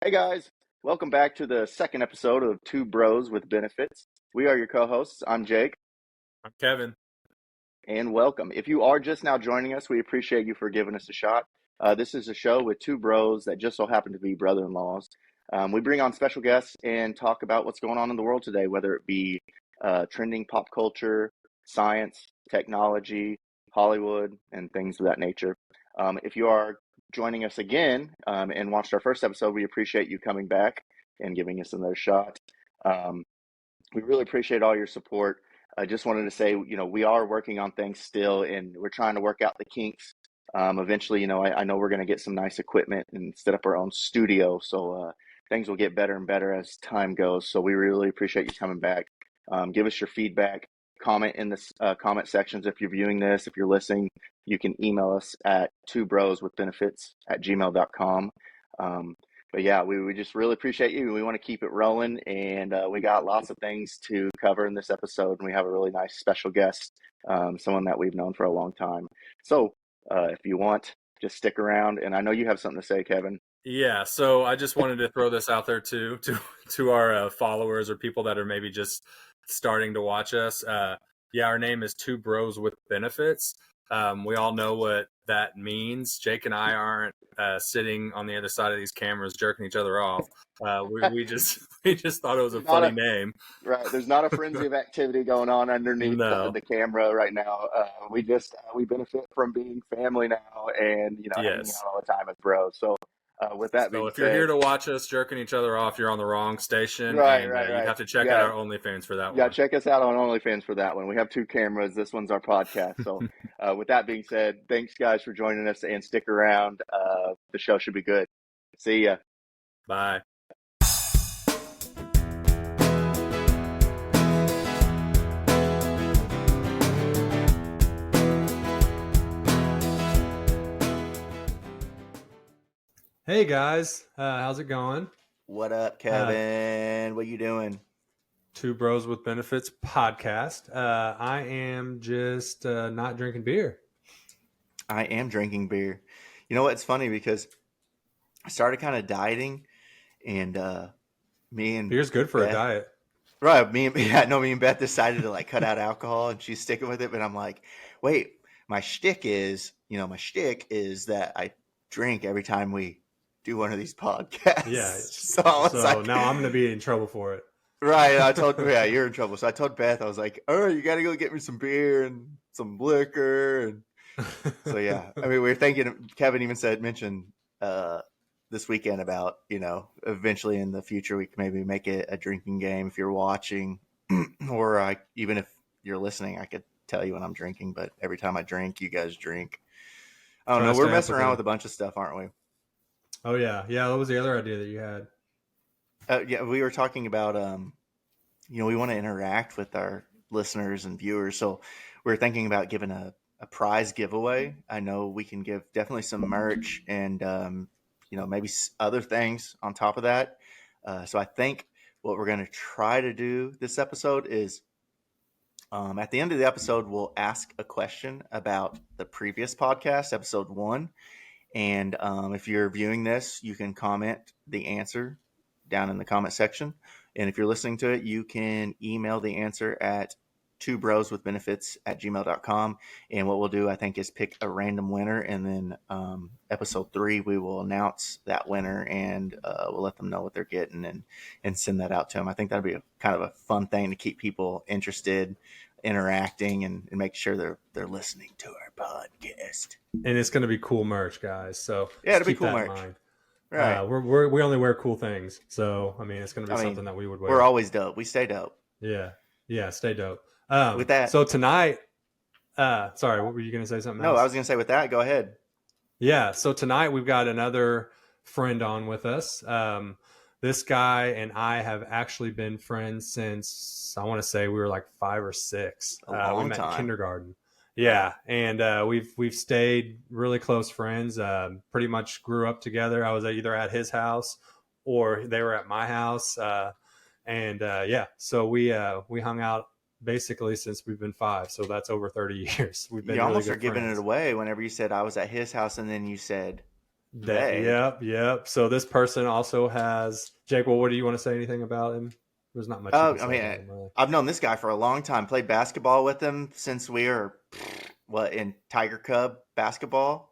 Hey guys, welcome back to the second episode of Two Bros with Benefits. We are your co-hosts. I'm Jake, I'm Kevin. and welcome. If you are just now joining us, we appreciate you for giving us a shot. This is a show with two bros that just so happen to be brother-in-laws. We bring on special guests and talk about what's going on in the world today, whether it be trending pop culture, science, technology, Hollywood, and things of that nature. If you are joining us again and watched our first episode, we appreciate you coming back and giving us another shot. We really appreciate all your support. I just wanted to say, we are working on things still, and we're trying to work out the kinks. Eventually, I know we're going to get some nice equipment and set up our own studio, so things will get better and better as time goes. So we really appreciate you coming back. Give us your feedback. Comment in the comment sections if you're viewing this. If you're listening, you can email us at twobroswithbenefits@gmail.com. But yeah, we just really appreciate you. We want to keep it rolling, and we got lots of things to cover in this episode. And we have a really nice special guest, someone that we've known for a long time. So if you want, just stick around. And I know you have something to say, Kevin. Yeah, so I just wanted to throw this out there too to our followers or people that are maybe just starting to watch us. Our name is Two Bros with Benefits. We all know what that means. Jake and I aren't sitting on the other side of these cameras jerking each other off. We just thought it was a funny name. Right. There's not a frenzy of activity going on underneath No. the camera right now. We benefit from being family now and, hanging Yes. out all the time as bros. So with that being So if you're said, here to watch us jerking each other off, you're on the wrong station, right. you'd have to check out our OnlyFans for that Yeah, one. check us out on OnlyFans for that one. We have two cameras. This one's our podcast. So with that being said, thanks guys for joining us and stick around. The show should be good. See ya. Bye. Hey guys, how's it going? What up, Kevin? What you doing? Two Bros with Benefits podcast. I am just not drinking beer. I am drinking beer. You know what? It's funny because I started kind of dieting, and me and beer's good for Beth, a diet. Right. Me and Beth decided to cut out alcohol, and she's sticking with it. But I'm like, wait, my shtick is that I drink every time we do one of these podcasts. Yeah. So now I'm going to be in trouble for it. Right. I told you're in trouble. So I told Beth, I was like, oh, you got to go get me some beer and some liquor. And so, yeah, I mean, we were thinking, Kevin even mentioned this weekend about, eventually in the future, we can maybe make it a drinking game if you're watching or even if you're listening, I could tell you when I'm drinking, but every time I drink, you guys drink. I don't know. We're messing around with a bunch of stuff, aren't we? Oh, yeah. Yeah. What was the other idea that you had? Yeah, we were talking about, we want to interact with our listeners and viewers. So we're thinking about giving a prize giveaway. I know we can give definitely some merch and, maybe other things on top of that. So I think what we're going to try to do this episode is at the end of the episode, we'll ask a question about the previous podcast, episode 1. And if you're viewing this, you can comment the answer down in the comment section. And if you're listening to it, you can email the answer at twobroswithbenefits@gmail.com. And what we'll do, I think, is pick a random winner. And then episode 3, we will announce that winner and we'll let them know what they're getting and send that out to them. I think that'd be kind of a fun thing to keep people interested, interacting, and make sure they're listening to our podcast. And it's going to be cool merch, guys. So yeah, it'll be cool merch. Mind. Right. We only wear cool things. So, I mean, it's going to be something that we would wear. We're always dope. We stay dope. Yeah. Yeah. Stay dope. With that. So tonight, sorry, what were you going to say something else? No, I was going to say with that, go ahead. Yeah. So tonight we've got another friend on with us. This guy and I have actually been friends since, I want to say we were like 5 or 6. A long we met time. in kindergarten. Yeah, and we've stayed really close friends. Pretty much grew up together. I was either at his house or they were at my house. So we hung out basically since we've been 5. So that's over 30 years. We've been. You really almost good are giving friends. it away whenever you said I was at his house, and then you said Yep. So this person also has Jake. Well, what do you want to say anything about him? There's not much you can say about him, really. I've known this guy for a long time. Played basketball with him since we were in Tiger Cub basketball.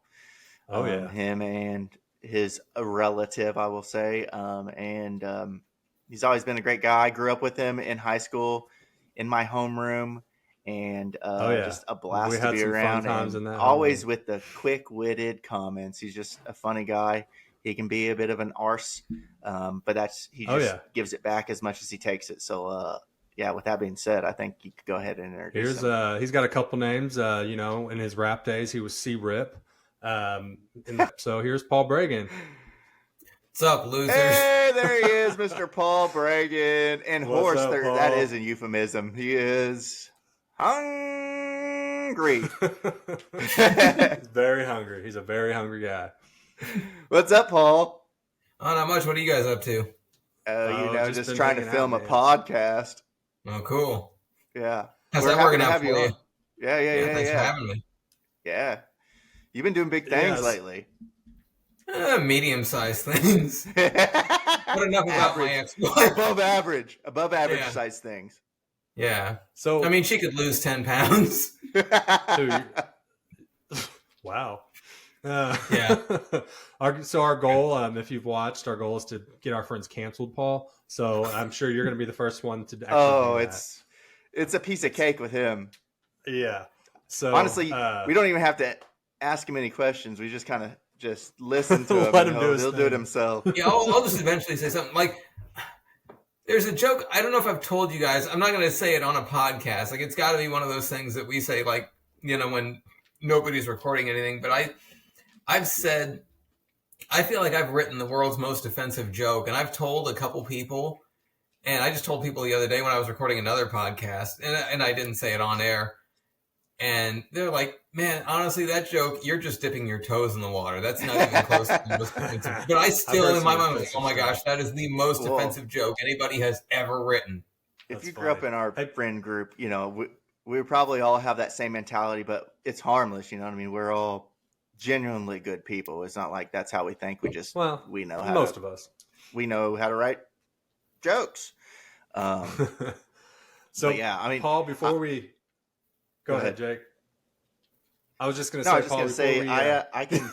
Oh yeah. Him and his relative, I will say, and he's always been a great guy. I grew up with him in high school, in my homeroom, and just a blast we to had be some around. Fun times in that always homeroom. with the quick-witted comments. He's just a funny guy. He can be a bit of an arse, but he gives it back as much as he takes it. So, with that being said, I think you could go ahead and introduce him. He's got a couple names. In his rap days, he was C-Rip. So here's Paul Bragin. What's up, losers? Hey, there he is, Mr. Paul Bragin. And What's up, Paul? That is a euphemism. He is hungry. He's very hungry. He's a very hungry guy. What's up, Paul? Oh, not much. What are you guys up to? Just trying to film a podcast. Oh, cool. Yeah. How's that working out for you? Yeah. Thanks for having me. Yeah. You've been doing big things lately. Medium-sized things. But enough about my ex-wife. Above average size things. Yeah. So I mean, she could lose 10 pounds. Wow. Yeah. Our goal, if you've watched, our goal is to get our friends canceled, Paul. So I'm sure you're going to be the first one to actually it's a piece of cake with him. Yeah. So honestly, we don't even have to ask him any questions. We just kind of just listen to him. Let him he'll do it himself. Yeah, I'll just eventually say something. Like, there's a joke. I don't know if I've told you guys. I'm not going to say it on a podcast. Like, it's got to be one of those things that we say, like, when nobody's recording anything. But I've said, I feel like I've written the world's most offensive joke, and I've told a couple people, and I just told people the other day when I was recording another podcast, and I didn't say it on air, and they're like, man, honestly, that joke, you're just dipping your toes in the water. That's not even close to the most offensive. But I still, in my mind, was like, oh my gosh, that is the most offensive joke anybody has ever written. If you grew up in our friend group, we probably all have that same mentality, but it's harmless. You know what I mean? We're all genuinely good people. It's not like that's how we think. We just we know how most of us we know how to write jokes. So yeah, I mean, Paul, before we go ahead, Jake. I was just going to say, I was just going to say, I can.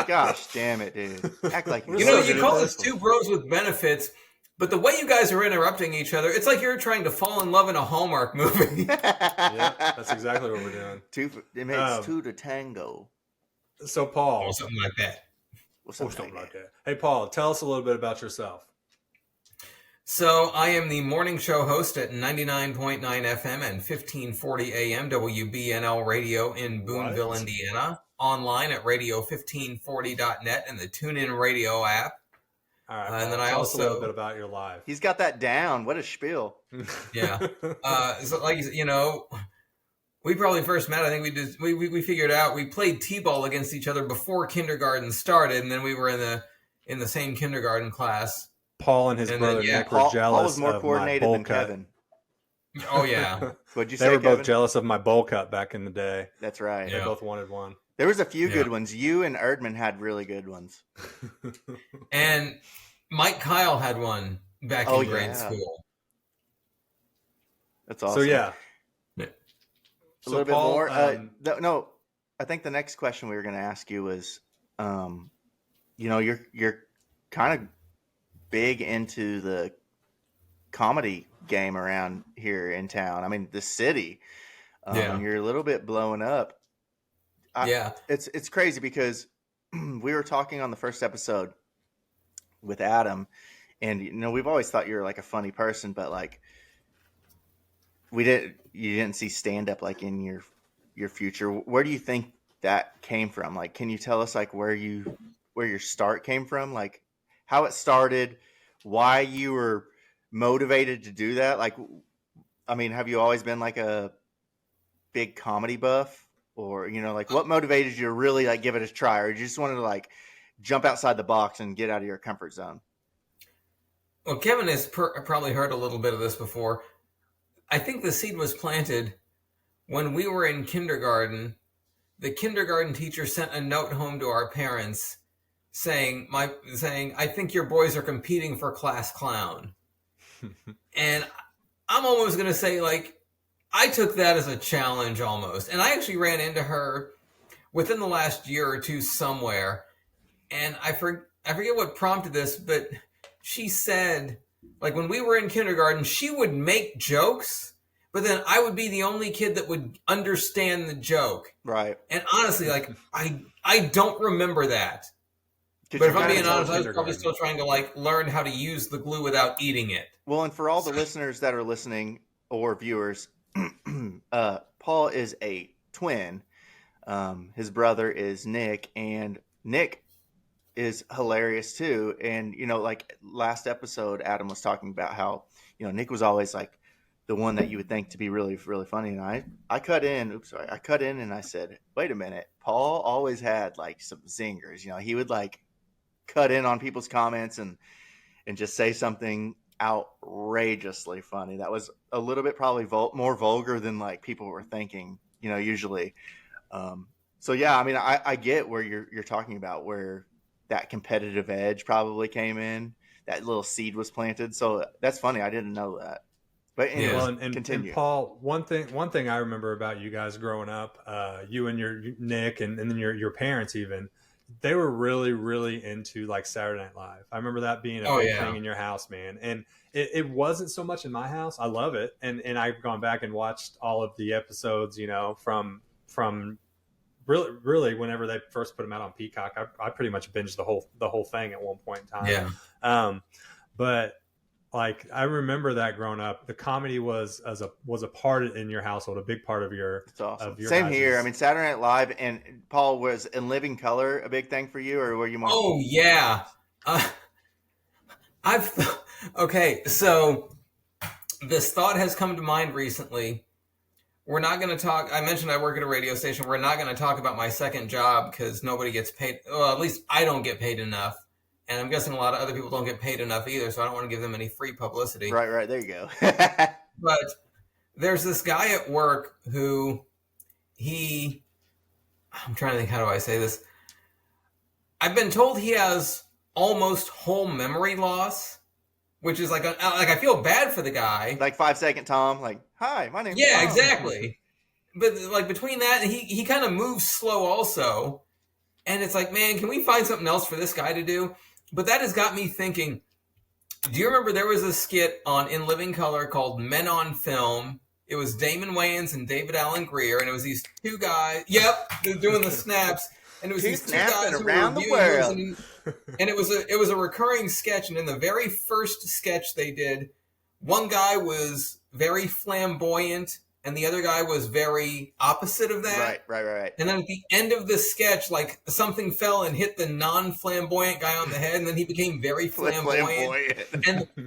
Gosh, damn it, dude! Act like you call us two bros with benefits. But the way you guys are interrupting each other, it's like you're trying to fall in love in a Hallmark movie. Yeah, that's exactly what we're doing. It makes two to tango. So, Paul. Or something like that. Something like that. Hey, Paul, tell us a little bit about yourself. So, I am the morning show host at 99.9 FM and 1540 AM WBNL Radio in Boonville, Indiana. Online at radio1540.net and the TuneIn Radio app. All right, and then I also a little bit about your life. He's got that down. What a spiel! Yeah, so like we probably first met. I think we figured out we played t-ball against each other before kindergarten started, and then we were in the same kindergarten class. Paul and his brother Nick were jealous. Paul was more coordinated than cut. Kevin. Oh yeah, what'd you say? They were Kevin? both jealous of my bowl cut back in the day. That's right. They both wanted one. There was a few good ones. You and Erdman had really good ones. And Mike Kyle had one back in grade school. That's awesome. So, yeah. A little bit more. No, I think the next question we were going to ask you was, you're kind of big into the comedy game around here in town. I mean, the city. You're a little bit blowing up. It's crazy because we were talking on the first episode with Adam, and we've always thought you were like a funny person, but like you didn't see stand up like in your future. Where do you think that came from? Like, can you tell us like where your start came from? Like how it started, why you were motivated to do that? Like, I mean, have you always been like a big comedy buff? Or, like what motivated you to really like give it a try? Or you just wanted to like jump outside the box and get out of your comfort zone? Well, Kevin has probably heard a little bit of this before. I think the seed was planted when we were in kindergarten. The kindergarten teacher sent a note home to our parents saying, I think your boys are competing for class clown. And I'm almost going to say, like, I took that as a challenge almost. And I actually ran into her within the last year or two somewhere. And I forget what prompted this, but she said, like, when we were in kindergarten, she would make jokes, but then I would be the only kid that would understand the joke. Right. And honestly, like, I don't remember that. But if I'm being honest, I was probably still trying to, like, learn how to use the glue without eating it. Well, and for all the listeners that are listening or viewers, Paul is a twin. His brother is Nick, and Nick is hilarious too. And, you know, like last episode, Adam was talking about how, you know, Nick was always like the one that you would think to be really, really funny. And I cut in and I said, wait a minute, Paul always had like some zingers. You know, he would like cut in on people's comments and just say something outrageously funny that was a little bit probably more vulgar than like people were thinking, you know, usually. So yeah, I mean, I get where you're talking about, where that competitive edge probably came in, that little seed was planted. So that's funny. I didn't know that. But anyways, well, and continue. And Paul, one thing I remember about you guys growing up, you and your Nick, and then your parents even, they were really, really into like Saturday Night Live. I remember that being a big thing in your house, man. And it wasn't so much in my house. I love it. And I've gone back and watched all of the episodes, you know, from really whenever they first put them out on Peacock. I pretty much binged the whole thing at one point in time. Yeah. But like, I remember that growing up, the comedy was a part in your household, a big part of your. It's awesome. Of your Same guys'. here. I mean, Saturday Night Live. And Paul, was In Living Color a big thing for you, or were you more? Oh yeah. Okay. So this thought has come to mind recently. We're not going to talk. I mentioned I work at a radio station. We're not going to talk about my second job because nobody gets paid. Well, at least I don't get paid enough. And I'm guessing a lot of other people don't get paid enough either. So I don't want to give them any free publicity. Right. There you go. But there's this guy at work who I'm trying to think, how do I say this? I've been told he has almost whole memory loss, which is like I feel bad for the guy. Like 5 Second Tom, like, hi, my name's Yeah, Tom. exactly. But like between that, and he kind of moves slow also. And it's like, man, can we find something else for this guy to do? But that has got me thinking, do you remember there was a skit on In Living Color called Men on Film? It was Damon Wayans and David Allen Greer, and it was these two guys. Yep, they're doing the snaps. And it was these two guys who around were the world. And it was a recurring sketch. And in the very first sketch they did, one guy was very flamboyant, and the other guy was very opposite of that. Right. And then at the end of the sketch, like, something fell and hit the non-flamboyant guy on the head, and then he became very flamboyant.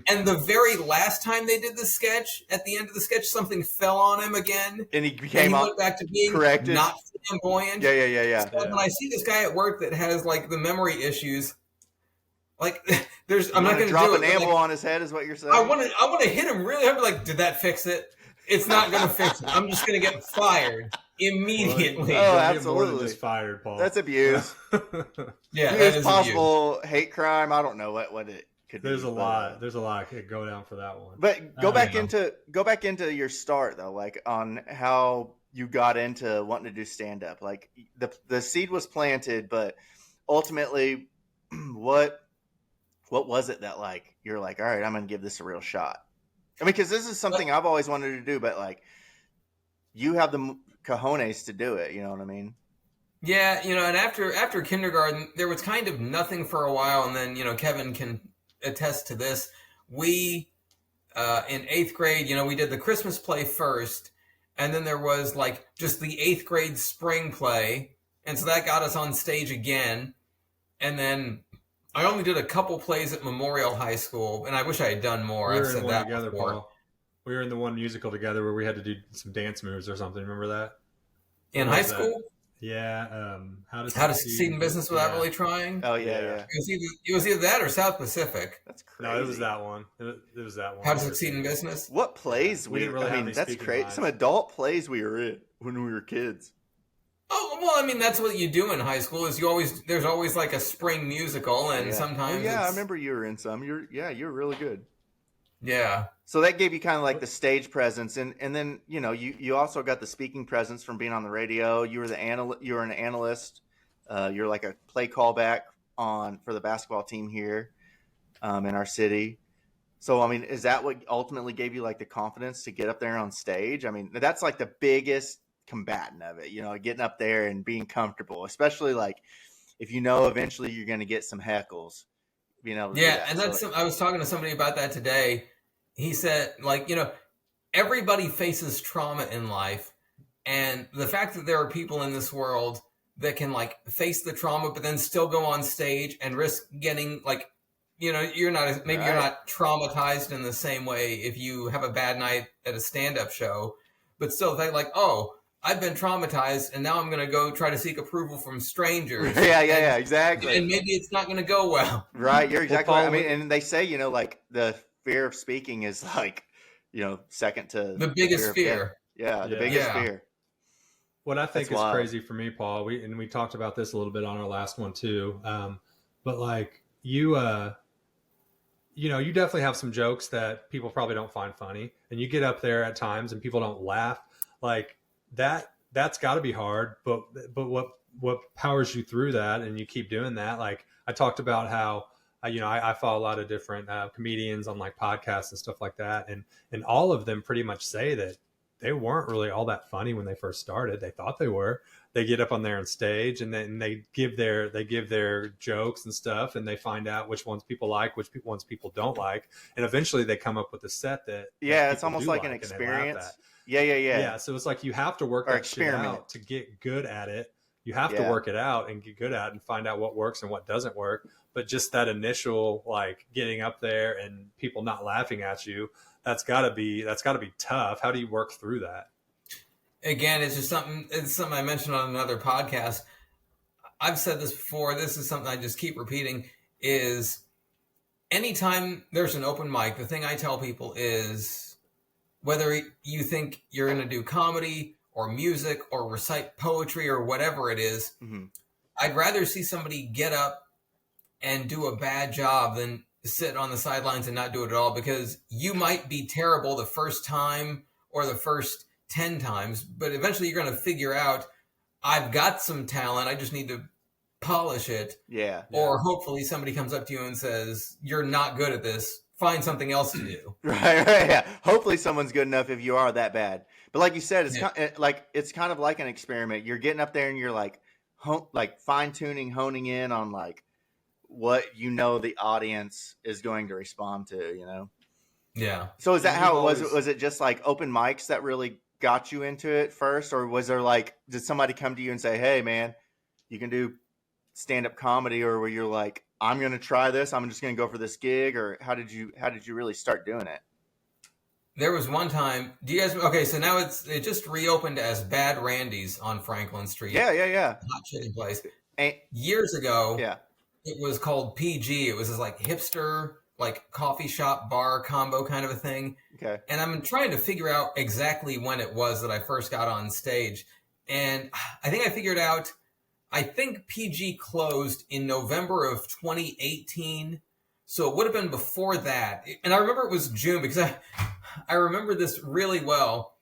And the very last time they did the sketch, at the end of the sketch, something fell on him again. And he went back to being corrected. Not flamboyant. Yeah. So when I see this guy at work that has, like, the memory issues, like, I'm not going to drop an amble on his head, is what you're saying. I want to hit him really hard. Like, did that fix it? It's not going to fix it. I'm just going to get fired immediately. Oh, absolutely. More than just fired, Paul. That's abuse. Yeah, that is possible abuse. Hate crime. I don't know what it could be. There's a lot could go down for that one. But go back into your start though, like on how you got into wanting to do stand up. Like the seed was planted, but ultimately, what was it that like you're like, all right, I'm going to give this a real shot? I mean, because this is something I've always wanted to do, but like, you have the cojones to do it. You know what I mean? Yeah, and after kindergarten, there was kind of nothing for a while, and then Kevin can attest to this. We in 8th grade, we did the Christmas play first, and then there was like just the 8th grade spring play, and so that got us on stage again, and then I only did a couple plays at Memorial High School, and I wish I had done more. We were I've said in one that together, before. Paul. We were in the one musical together where we had to do some dance moves or something. Remember that? In high school? Yeah. How to Succeed in Business Without Really Trying? Oh, yeah. It was either that or South Pacific. That's crazy. No, it was that one. It was that one. How to Succeed in Business? What plays we didn't really have any that's speaking crazy. lines. Some adult plays we were in when we were kids. Oh, well, I mean, that's what you do in high school is there's always like a spring musical, and sometimes I remember you were in some. You're really good. Yeah. So that gave you kind of like the stage presence, and then you also got the speaking presence from being on the radio. You were you were an analyst. You're like a play callback for the basketball team here in our city. So I mean, is that what ultimately gave you like the confidence to get up there on stage? I mean, that's like the biggest combatant of it, getting up there and being comfortable, especially like if eventually you're going to get some heckles, being able to do Yeah, that. and I was talking to somebody about that today. He said, like, everybody faces trauma in life, and the fact that there are people in this world that can like face the trauma, but then still go on stage and risk getting like, you're not maybe you're not traumatized in the same way if you have a bad night at a stand-up show, but still they like, oh, I've been traumatized, and now I'm going to go try to seek approval from strangers. Yeah, exactly. And maybe it's not going to go well. Right, you're exactly right. I mean, and they say, like the fear of speaking is like, second to the biggest fear. Yeah, the biggest fear. What I think is crazy for me, Paul, we talked about this a little bit on our last one too. But like you definitely have some jokes that people probably don't find funny, and you get up there at times and people don't laugh. Like that's got to be hard. But what powers you through that, and you keep doing that? Like I talked about how I follow a lot of different comedians on like podcasts and stuff like that, and all of them pretty much say that they weren't really all that funny when they first started. They thought they were. They get up on there on stage, and then they give their jokes and stuff, and they find out which ones people like, which ones people don't like, and eventually they come up with a set that it's almost like an experience. Yeah. So it's like you have to work that shit out to get good at it. You have to work it out and get good at it and find out what works and what doesn't work. But just that initial like getting up there and people not laughing at you, that's gotta be tough. How do you work through that? Again, it's something I mentioned on another podcast. I've said this before. This is something I just keep repeating is anytime there's an open mic, the thing I tell people is whether you think you're going to do comedy or music or recite poetry or whatever it is, I'd rather see somebody get up and do a bad job than sit on the sidelines and not do it at all, because you might be terrible the first time or the first 10 times, but eventually you're going to figure out I've got some talent. I just need to polish it. Yeah. Or hopefully somebody comes up to you and says, you're not good at this. Find something else to do. Right. Yeah. Hopefully someone's good enough if you are that bad. But like you said, it's kind of like an experiment. You're getting up there and you're like fine tuning, honing in on like what the audience is going to respond to, Yeah. So is that how it was? Was it just like open mics that really got you into it first? Or was there did somebody come to you and say, hey man, you can do stand-up comedy? Or were you like, I'm going to try this, I'm just going to go for this gig? Or how did you really start doing it? There was one time, so now it just reopened as Bad Randy's on Franklin Street. Yeah. Hot shitting place. Years ago, it was called PG. It was this like hipster, like coffee shop bar combo kind of a thing. Okay. And I'm trying to figure out exactly when it was that I first got on stage. And I think I figured out, I think PG closed in November of 2018. So it would have been before that. And I remember it was June because I remember this really well.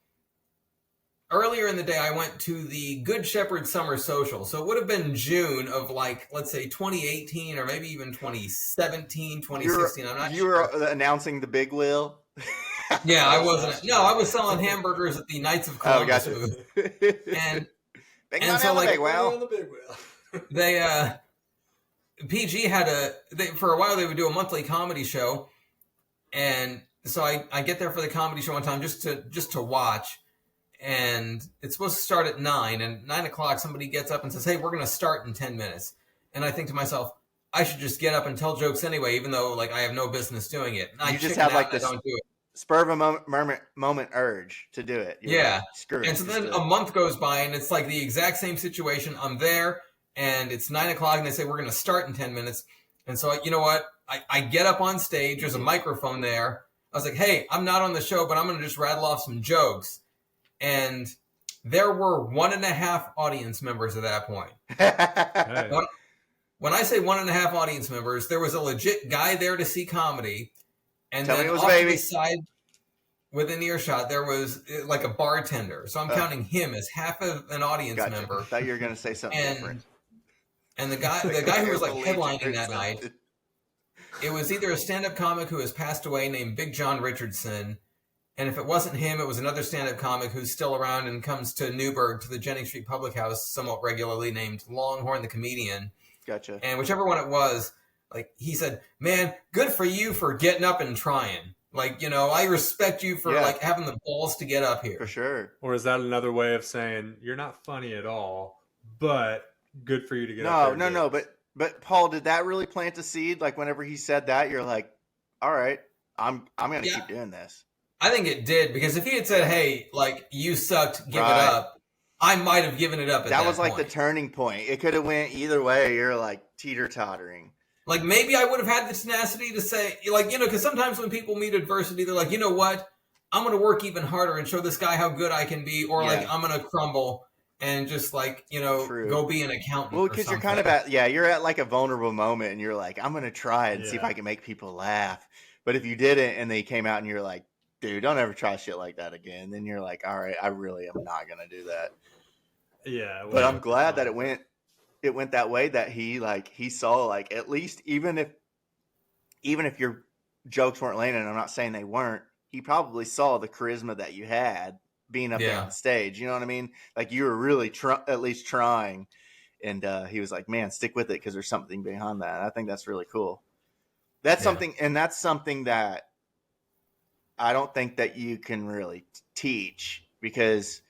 Earlier in the day, I went to the Good Shepherd Summer Social. So it would have been June of let's say 2018 or maybe even 2017, 2016. I'm not sure. You were announcing the big wheel? Yeah, I wasn't. No, I was selling hamburgers at the Knights of Columbus booth. And so the big wheel. They, PG had for a while they would do a monthly comedy show. And so I get there for the comedy show one time just to watch. And it's supposed to start at 9, and 9 o'clock somebody gets up and says, hey, we're going to start in 10 minutes. And I think to myself, I should just get up and tell jokes anyway, even though I have no business doing it. And you just have this don't do it. Spur of a moment urge to do it. You're screw it. And so then a month goes by and it's like the exact same situation. I'm there and it's 9 o'clock and they say, we're going to start in 10 minutes. And so, you know what? I get up on stage. There's a microphone there. I was like, hey, I'm not on the show, but I'm going to just rattle off some jokes. And There were 1.5 audience members at that point. Hey. When I say 1.5 audience members, there was a legit guy there to see comedy, and Tell me then it was off a to the baby. side, within earshot, there was like a bartender. So I'm counting him as half of an audience Gotcha. member. Thought you were going to say something different. And the guy who was like headlining Collegiate that or night, something. it was either a stand-up comic who has passed away named Big John Richardson, and if it wasn't him, it was another stand-up comic who's still around and comes to Newburgh to the Jennings Street Public House somewhat regularly, named Longhorn the Comedian. Gotcha. And whichever one it was, like, he said, "Man, good for you for getting up and trying. Like, you know, I respect you for like having the balls to get up here." For sure. Or is that another way of saying you're not funny at all, but good for you to get up there? No. But Paul, did that really plant a seed? Like whenever he said that, you're like, all right, I'm going to keep doing this. I think it did, because if he had said, "Hey, like, you sucked, give it up," I might have given it up at that was like point. the turning point. It could have went either way. You're like teeter-tottering. Like, maybe I would have had the tenacity to say, like, you know, because sometimes when people meet adversity, they're like, you know what? I'm going to work even harder and show this guy how good I can be, or like, I'm going to crumble and just like, you know, go be an accountant. Well, because you're kind of you're at like a vulnerable moment and you're like, I'm going to try it and see if I can make people laugh. But if you didn't and they came out and you're like, dude, don't ever try shit like that again, then you're like, all right, I really am not going to do that. Yeah. But I'm glad that it went that way, that he saw, like, at least even if your jokes weren't landing, I'm not saying they weren't, he probably saw the charisma that you had being up there on stage. You know what I mean? Like, you were really at least trying. And he was like, man, stick with it because there's something behind that. I think that's really cool. That's something that I don't think that you can really teach, because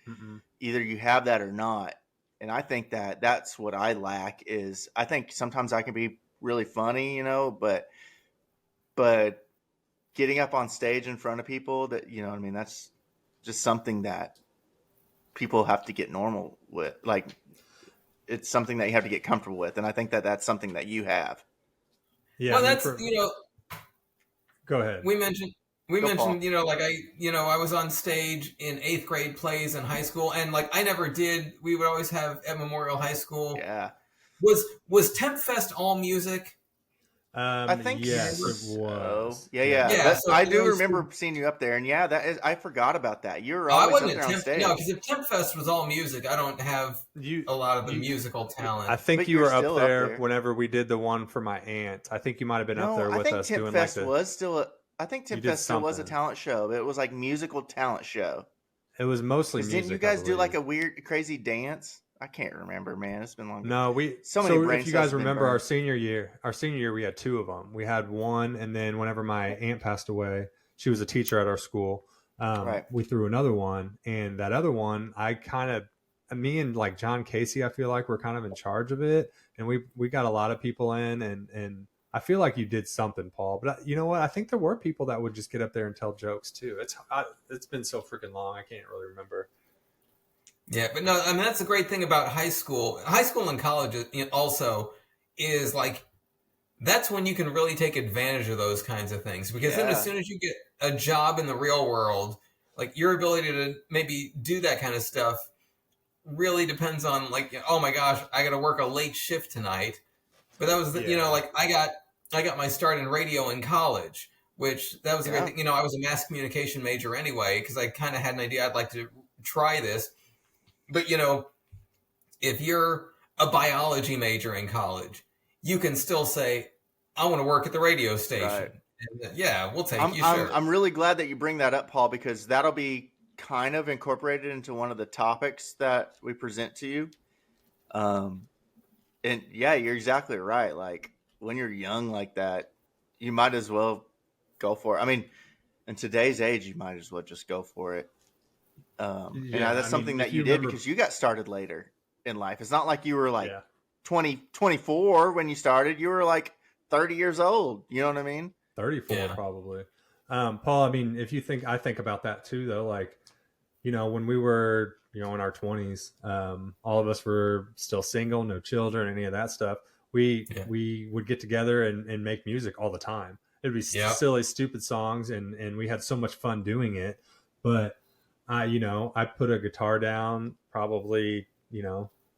either you have that or not. And I think that that's what I lack is, I think sometimes I can be really funny, you know, but getting up on stage in front of people, that, you know what I mean, that's just something that people have to get normal with. Like, it's something that you have to get comfortable with. And I think that that's something that you have. Yeah. Well, that's, you know, go ahead. We mentioned, you know, like I was on stage in 8th grade plays in high school, and like I never did. We would always have at Memorial High School. Yeah. Was Temp Fest all music? I think yes, it was. Yeah. So, I do remember seeing you up there, and I forgot about that. You were always up there on stage. No, because if Temp Fest was all music, I don't have a lot of the musical talent. I think you were up there whenever we did the one for my aunt. I think you might have been up there with us doing like the. I think Temp Fest still was a talent show, but it was like musical talent show. It was mostly music. Didn't you guys do like a weird, crazy dance? I can't remember, man. It's been long. No, so if you guys remember our senior year, we had 2 of them. We had one, and then whenever my aunt passed away, she was a teacher at our school. We threw another one, and that other one, me and like John Casey, I feel like we're kind of in charge of it, and we got a lot of people in, and I feel like you did something, Paul. But you know what? I think there were people that would just get up there and tell jokes too. It's been so freaking long, I can't really remember. Yeah, but no, I mean, that's the great thing about high school. High school and college also is like, that's when you can really take advantage of those kinds of things. Because then as soon as you get a job in the real world, like your ability to maybe do that kind of stuff really depends on like, oh my gosh, I got to work a late shift tonight. But that was, you know, like I got my start in radio in college, which that was a great thing. You know, I was a mass communication major anyway, because I kind of had an idea I'd like to try this. But, you know, if you're a biology major in college, you can still say, I want to work at the radio station. Right. And, we'll take you, sure. I'm really glad that you bring that up, Paul, because that'll be kind of incorporated into one of the topics that we present to you. And yeah, you're exactly right. Like when you're young like that, you might as well go for it. I mean, in today's age, you might as well just go for it. And that's something that you did because you got started later in life. It's not like you were like 24 when you started. You were like 30 years old. You know what I mean? 34 probably. Paul, I mean, I think about that too, though. Like, you know, when we were, you know, in our 20s, all of us were still single, no children, any of that stuff. We would get together and make music all the time. It'd be silly, stupid songs, and we had so much fun doing it. But I put a guitar down probably,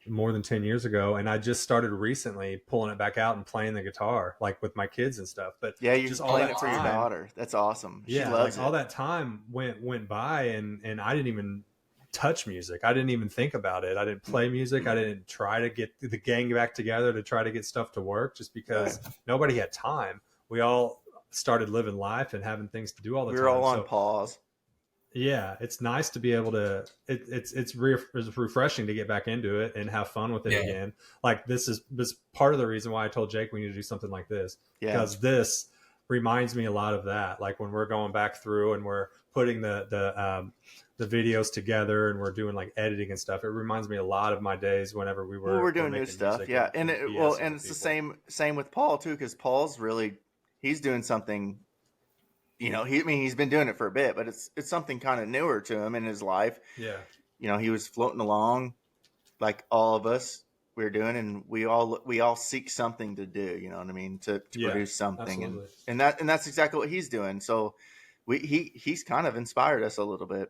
more than 10 years ago. And I just started recently pulling it back out and playing the guitar, like with my kids and stuff. But Yeah, you're just all playing that it for your time, daughter. That's awesome. She yeah, loves like all it. that time went by, and I didn't even touch music. I didn't even think about it. I didn't play music. I didn't try to get the gang back together to try to get stuff to work, just because nobody had time. We all started living life and having things to do all the We time. were all on So pause. yeah, it's nice to be able to. It's refreshing to get back into it and have fun with it again. Like this part of the reason why I told Jake we need to do something like this, because this reminds me a lot of that. Like when we're going back through and we're putting the videos together and we're doing like editing and stuff. It reminds me a lot of my days whenever we're doing new stuff. Yeah, and it's the same with Paul too, because Paul's he's doing something. He's been doing it for a bit, but it's something kind of newer to him in his life. Yeah. He was floating along like all of us we're doing, and we all seek something to do, you know what I mean? To produce something. Absolutely. And that's exactly what he's doing. So he's kind of inspired us a little bit.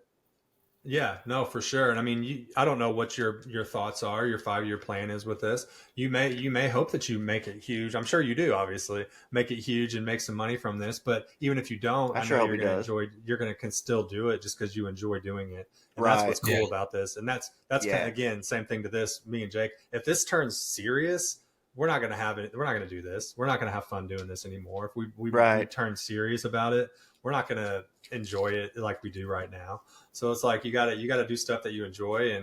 Yeah, no, for sure. And I mean, I don't know what your thoughts are, your 5-year plan is with this. You may hope that you make it huge. I'm sure you do, obviously, make it huge and make some money from this. But even if you don't, I know you're going to you're going to still do it just because you enjoy doing it. And that's what's cool about this. And that's kind of, again, same thing to this, me and Jake. If this turns serious, we're not going to have it. We're not going to do this. We're not going to have fun doing this anymore. If we turn serious about it, we're not going to enjoy it like we do right now. So it's like you got to do stuff that you enjoy,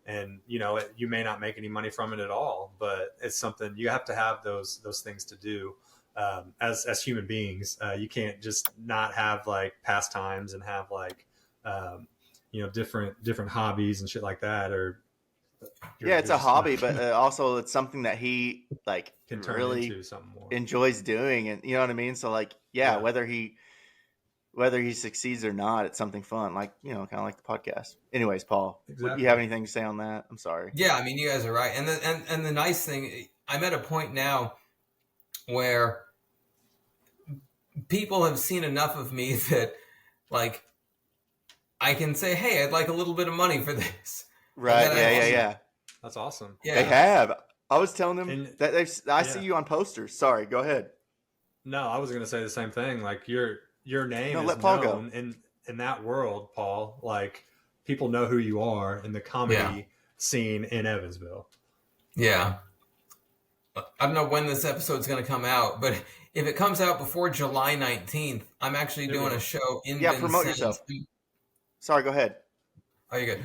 and you may not make any money from it at all, but it's something you have to have those things to do as human beings. You can't just not have like pastimes and have like different hobbies and shit like that. Or it's a hobby, but also it's something that he like can turn really into something more. Enjoys doing, and you know what I mean. So like whether he succeeds or not, it's something fun, like kind of like the podcast. Anyways, Paul, you have anything to say on that? I'm sorry. Yeah, I mean, you guys are right, and the nice thing, I'm at a point now where people have seen enough of me that like I can say, hey, I'd like a little bit of money for this. Right? Yeah. That's awesome. Yeah, they have. I was telling them that I see you on posters. Sorry, go ahead. No, I was going to say the same thing. Like your name is let Paul known go. in that world, Paul. Like people know who you are in the comedy scene in Evansville. Yeah. I don't know when this episode's going to come out, but if it comes out before July 19th, I'm actually doing a show in Vincennes. Promote yourself. Sorry, go ahead. Oh, you're good.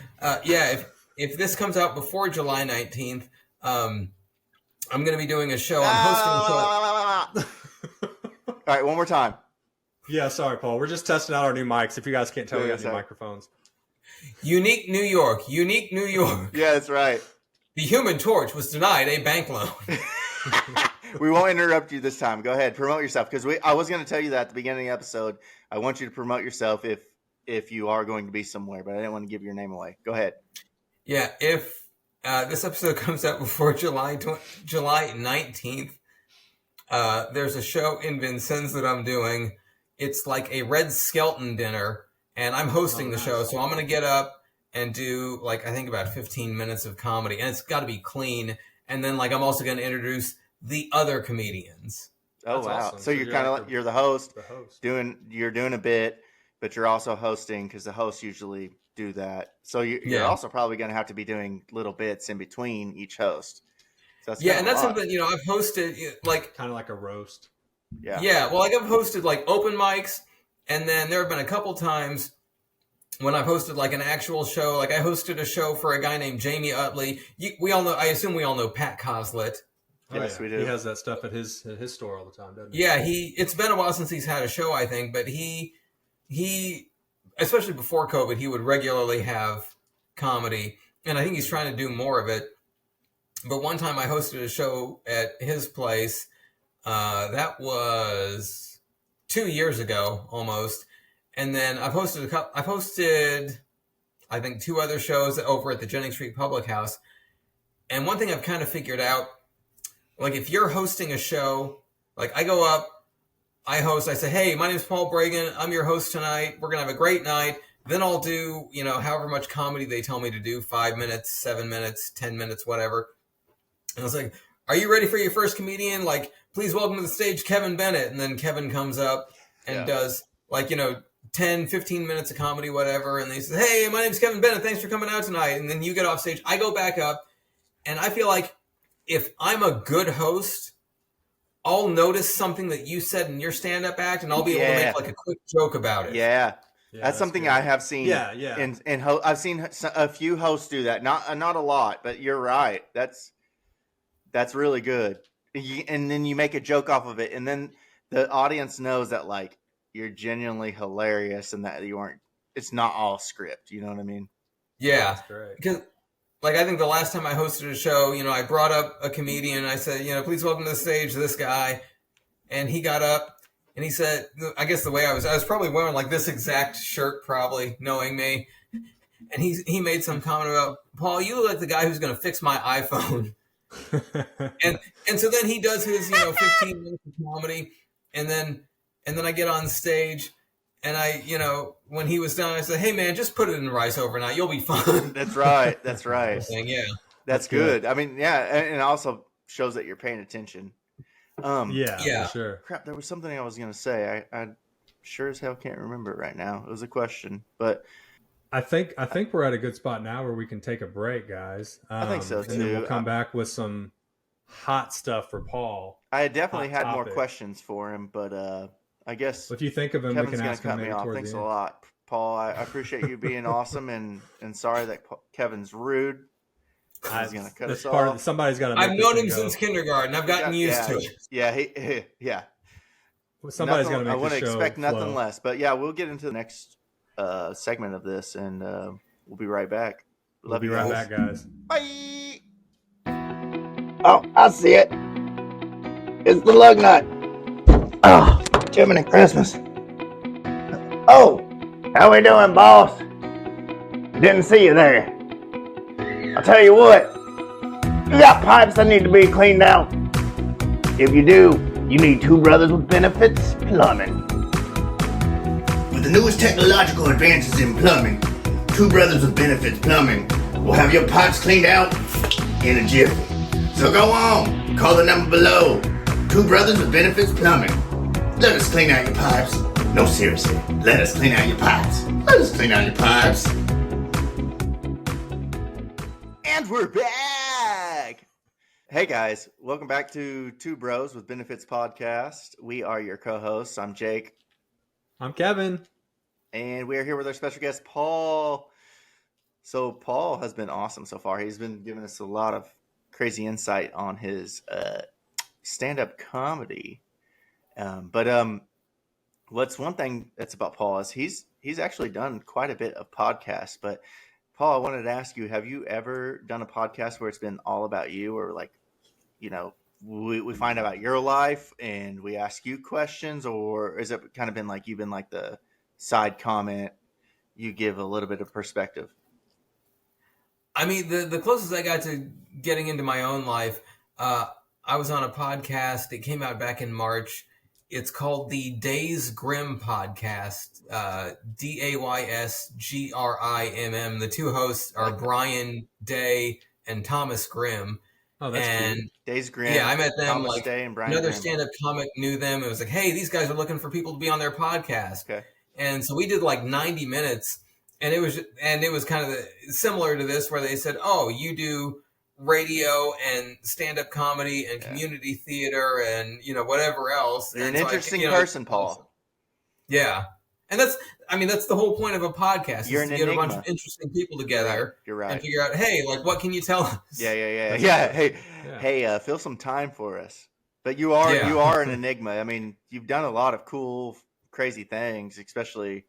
If this comes out before July 19th, I'm going to be doing a show. I'm hosting a show. All right, one more time. Yeah, sorry, Paul. We're just testing out our new mics. If you guys can't tell, we got new microphones. Unique New York. Yeah, that's right. The Human Torch was denied a bank loan. We won't interrupt you this time. Go ahead, promote yourself, because I was going to tell you that at the beginning of the episode. I want you to promote yourself if you are going to be somewhere, but I didn't want to give your name away. Go ahead. Yeah, if this episode comes out before July 19th, there's a show in Vincennes that I'm doing. It's like a Red Skelton dinner, and I'm hosting the show, so I'm going to get up and do I think about 15 minutes of comedy, and it's got to be clean. And then I'm also going to introduce the other comedians. Oh, wow. Awesome. So you're kind of you're the host. You're doing a bit, but you're also hosting, because the hosts usually do that. So you're also probably going to have to be doing little bits in between each host. So that's something I've hosted kind of like a roast. Yeah. Well, I've hosted open mics, and then there have been a couple times when I've hosted an actual show. I hosted a show for a guy named Jamie Utley. I assume we all know Pat Coslett. Yes, we do. He has that stuff at his store all the time, doesn't he? Yeah, it's been a while since he's had a show, I think, but he especially before COVID, he would regularly have comedy, and I think he's trying to do more of it. But one time I hosted a show at his place. That was 2 years ago, almost. And then I've hosted, I think, 2 other shows over at the Jennings Street Public House. And one thing I've kind of figured out, if you're hosting a show, I go up, I host, I say, hey, my name is Paul Bragin. I'm your host tonight. We're going to have a great night. Then I'll do, however much comedy they tell me to do, 5 minutes, 7 minutes, 10 minutes, whatever. And I was like, are you ready for your first comedian? Like, please welcome to the stage, Kevin Bennett. And then Kevin comes up and does 10, 15 minutes of comedy, whatever. And they say, hey, my name's Kevin Bennett. Thanks for coming out tonight. And then you get off stage. I go back up. And I feel like if I'm a good host, I'll notice something that you said in your stand-up act, and I'll be able to make like a quick joke about it. Yeah, that's something good. I have seen. Yeah. And I've seen a few hosts do that. Not a lot, but you're right. That's really good. And then you make a joke off of it, and then the audience knows that like you're genuinely hilarious, and that you aren't. It's not all script. You know what I mean? Yeah, that's great. Because I think the last time I hosted a show, I brought up a comedian and I said, please welcome to the stage this guy. And he got up and he said, I guess the way I was probably wearing like this exact shirt, probably knowing me. And he made some comment about, Paul, you look like the guy who's going to fix my iPhone. and so then he does his, 15 minutes of comedy. And then I get on stage. And I, when he was done, I said, hey, man, just put it in rice overnight. You'll be fine. That's right. Yeah. That's good. I mean, yeah. And it also shows that you're paying attention. Yeah, for sure. Crap, there was something I was going to say. I sure as hell can't remember it right now. It was a question, but I think we're at a good spot now where we can take a break, guys. I think so too. And then we'll come back with some hot stuff for Paul. I definitely had more questions for him, but I guess if you think of him, Kevin's we can ask him maybe towards the end. Thanks a lot, Paul. I appreciate you being awesome, and sorry that Kevin's rude. He's gonna cut us off. Somebody's got to. I've known him since kindergarten. I've gotten used to it. Yeah. Somebody's got to make. I wouldn't expect nothing flow. less. But yeah, we'll get into the next segment of this, and we'll be right back. We'll be right back, guys. Bye. Oh, I see it. It's the lug nut. Oh, Jiminy Christmas. Oh, how we doing, boss? Didn't see you there. I'll tell you what. You got pipes that need to be cleaned out. If you do, you need Two Brothers with Benefits Plumbing. With the newest technological advances in plumbing, Two Brothers with Benefits Plumbing will have your pipes cleaned out in a jiffy. So go on, call the number below. Two Brothers with Benefits Plumbing. Let us clean out your pipes. No, seriously, let us clean out your pipes. Let us clean out your pipes. And we're back. Hey guys, welcome back to Two Bros with Benefits Podcast. We are your co-hosts. I'm Jake. I'm Kevin. And we are here with our special guest, Paul. So Paul has been awesome so far. He's been giving us a lot of crazy insight on his stand-up comedy. But what's one thing that's about Paul is he's actually done quite a bit of podcasts. But Paul, I wanted to ask you, have you ever done a podcast where it's been all about you, or like, we find out about your life and we ask you questions, or is it kind of been like you've been like the side comment, you give a little bit of perspective? I mean, the closest I got to getting into my own life, I was on a podcast. It came out back in March. It's called the Days Grimm Podcast, DAYSGRIMM. The two hosts are Brian Day and Thomas Grimm. Oh, that's cool. Days Grimm. Yeah, I met them. Thomas like Day and Brian another Grimm. stand-up comic knew them. It was like, hey, these guys are looking for people to be on their podcast. Okay. And so we did like 90 minutes, and it was kind of similar to this, where they said, oh, you do radio and stand-up comedy and community theater and whatever else. You're and an so interesting person, Paul. Yeah, and that's the whole point of a podcast. You're is to an get enigma. a bunch of interesting people together. You're right. And figure out, hey, like, what can you tell us? Yeah. Hey, fill some time for us. But you are an enigma. I mean, you've done a lot of cool, crazy things, especially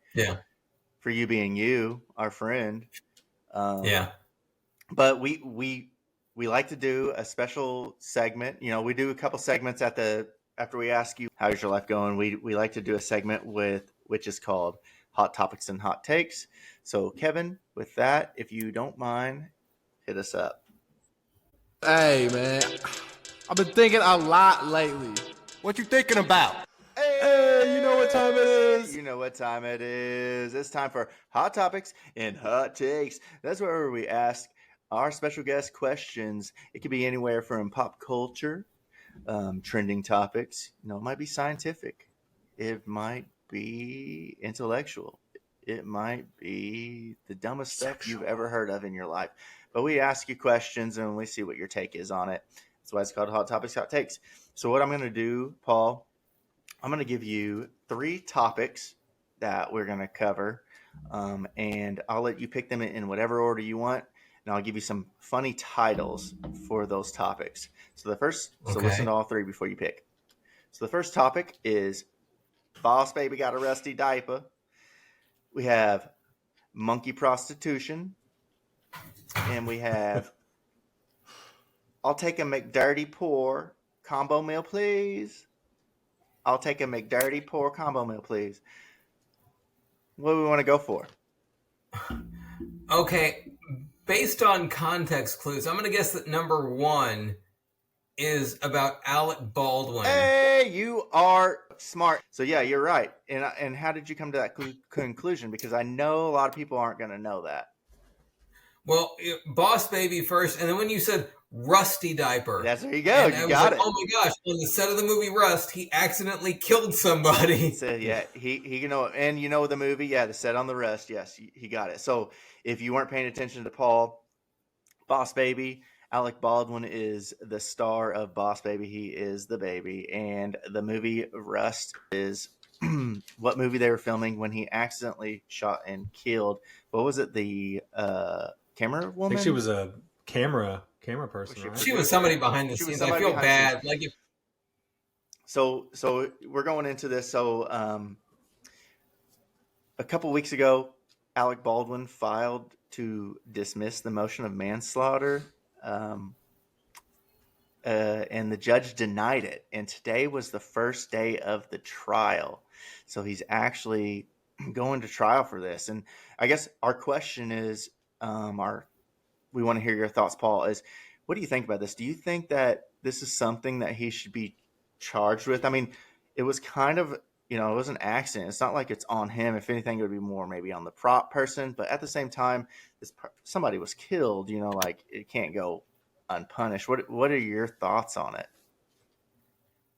for you being you, our friend. But we like to do a special segment. We do a couple segments after we ask you how's your life going. We like to do a segment which is called Hot Topics and Hot Takes. So Kevin, with that, if you don't mind, hit us up. Hey man, I've been thinking a lot lately. What you thinking about? Hey, you know what time it is. You know what time it is. It's time for Hot Topics and Hot Takes. That's where we ask our special guest questions. It could be anywhere from pop culture, trending topics. It might be scientific. It might be intellectual. It might be the dumbest stuff you've ever heard of in your life. But we ask you questions and we see what your take is on it. That's why it's called Hot Topics, Hot Takes. So what I'm going to do, Paul, I'm going to give you 3 topics that we're going to cover, and I'll let you pick them in whatever order you want, and I'll give you some funny titles for those topics. So so listen to all 3 before you pick. So the first topic is Boss Baby Got a Rusty Diaper. We have Monkey Prostitution, and we have I'll take a McDirty Pour combo meal, please. I'll take a McDirty Pour combo meal, please. What do we want to go for? Okay, based on context clues, I'm going to guess that number 1 is about Alec Baldwin. Hey, you are smart. So yeah, you're right. And how did you come to that conclusion? Because I know a lot of people aren't going to know that. Well, Boss Baby first, and then when you said Rusty Diaper. There you go. You got it. Oh my gosh, on the set of the movie Rust, he accidentally killed somebody. So yeah, he and the movie, the set on the Rust, yes, he got it. So if you weren't paying attention to Paul, Boss Baby, Alec Baldwin is the star of Boss Baby. He is the baby. And the movie Rust is what movie they were filming when he accidentally shot and killed. What was it? The camera woman? I think she was a camera person. Right? She was somebody behind the scenes. I feel bad. So we're going into this. So a couple weeks ago, Alec Baldwin filed to dismiss the motion of manslaughter. And the judge denied it. And today was the first day of the trial. So he's actually going to trial for this. And I guess our question is, we want to hear your thoughts, Paul, is what do you think about this? Do you think that this is something that he should be charged with? I mean, it was kind of, it was an accident. It's not like it's on him. If anything, it would be more maybe on the prop person. But at the same time, somebody was killed, like it can't go unpunished. What are your thoughts on it?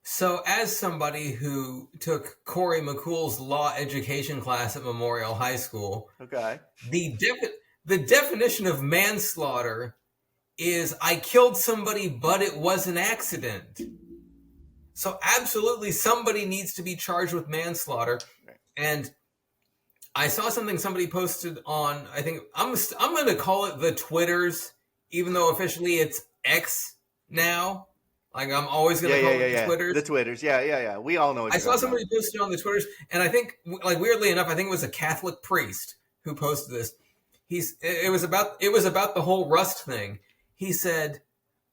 So as somebody who took Corey McCool's law education class at Memorial High School, okay, the definition of manslaughter is I killed somebody, but it was an accident. So absolutely somebody needs to be charged with manslaughter. Right. And I saw something somebody posted on, I think, I'm going to call it the Twitters, even though officially it's X now. Like, I'm always going to call it the Twitters. The Twitters, yeah. We all know what I saw somebody posted on the Twitters, and I think, like, weirdly enough, I think it was a Catholic priest who posted this. It was about the whole Rust thing. He said,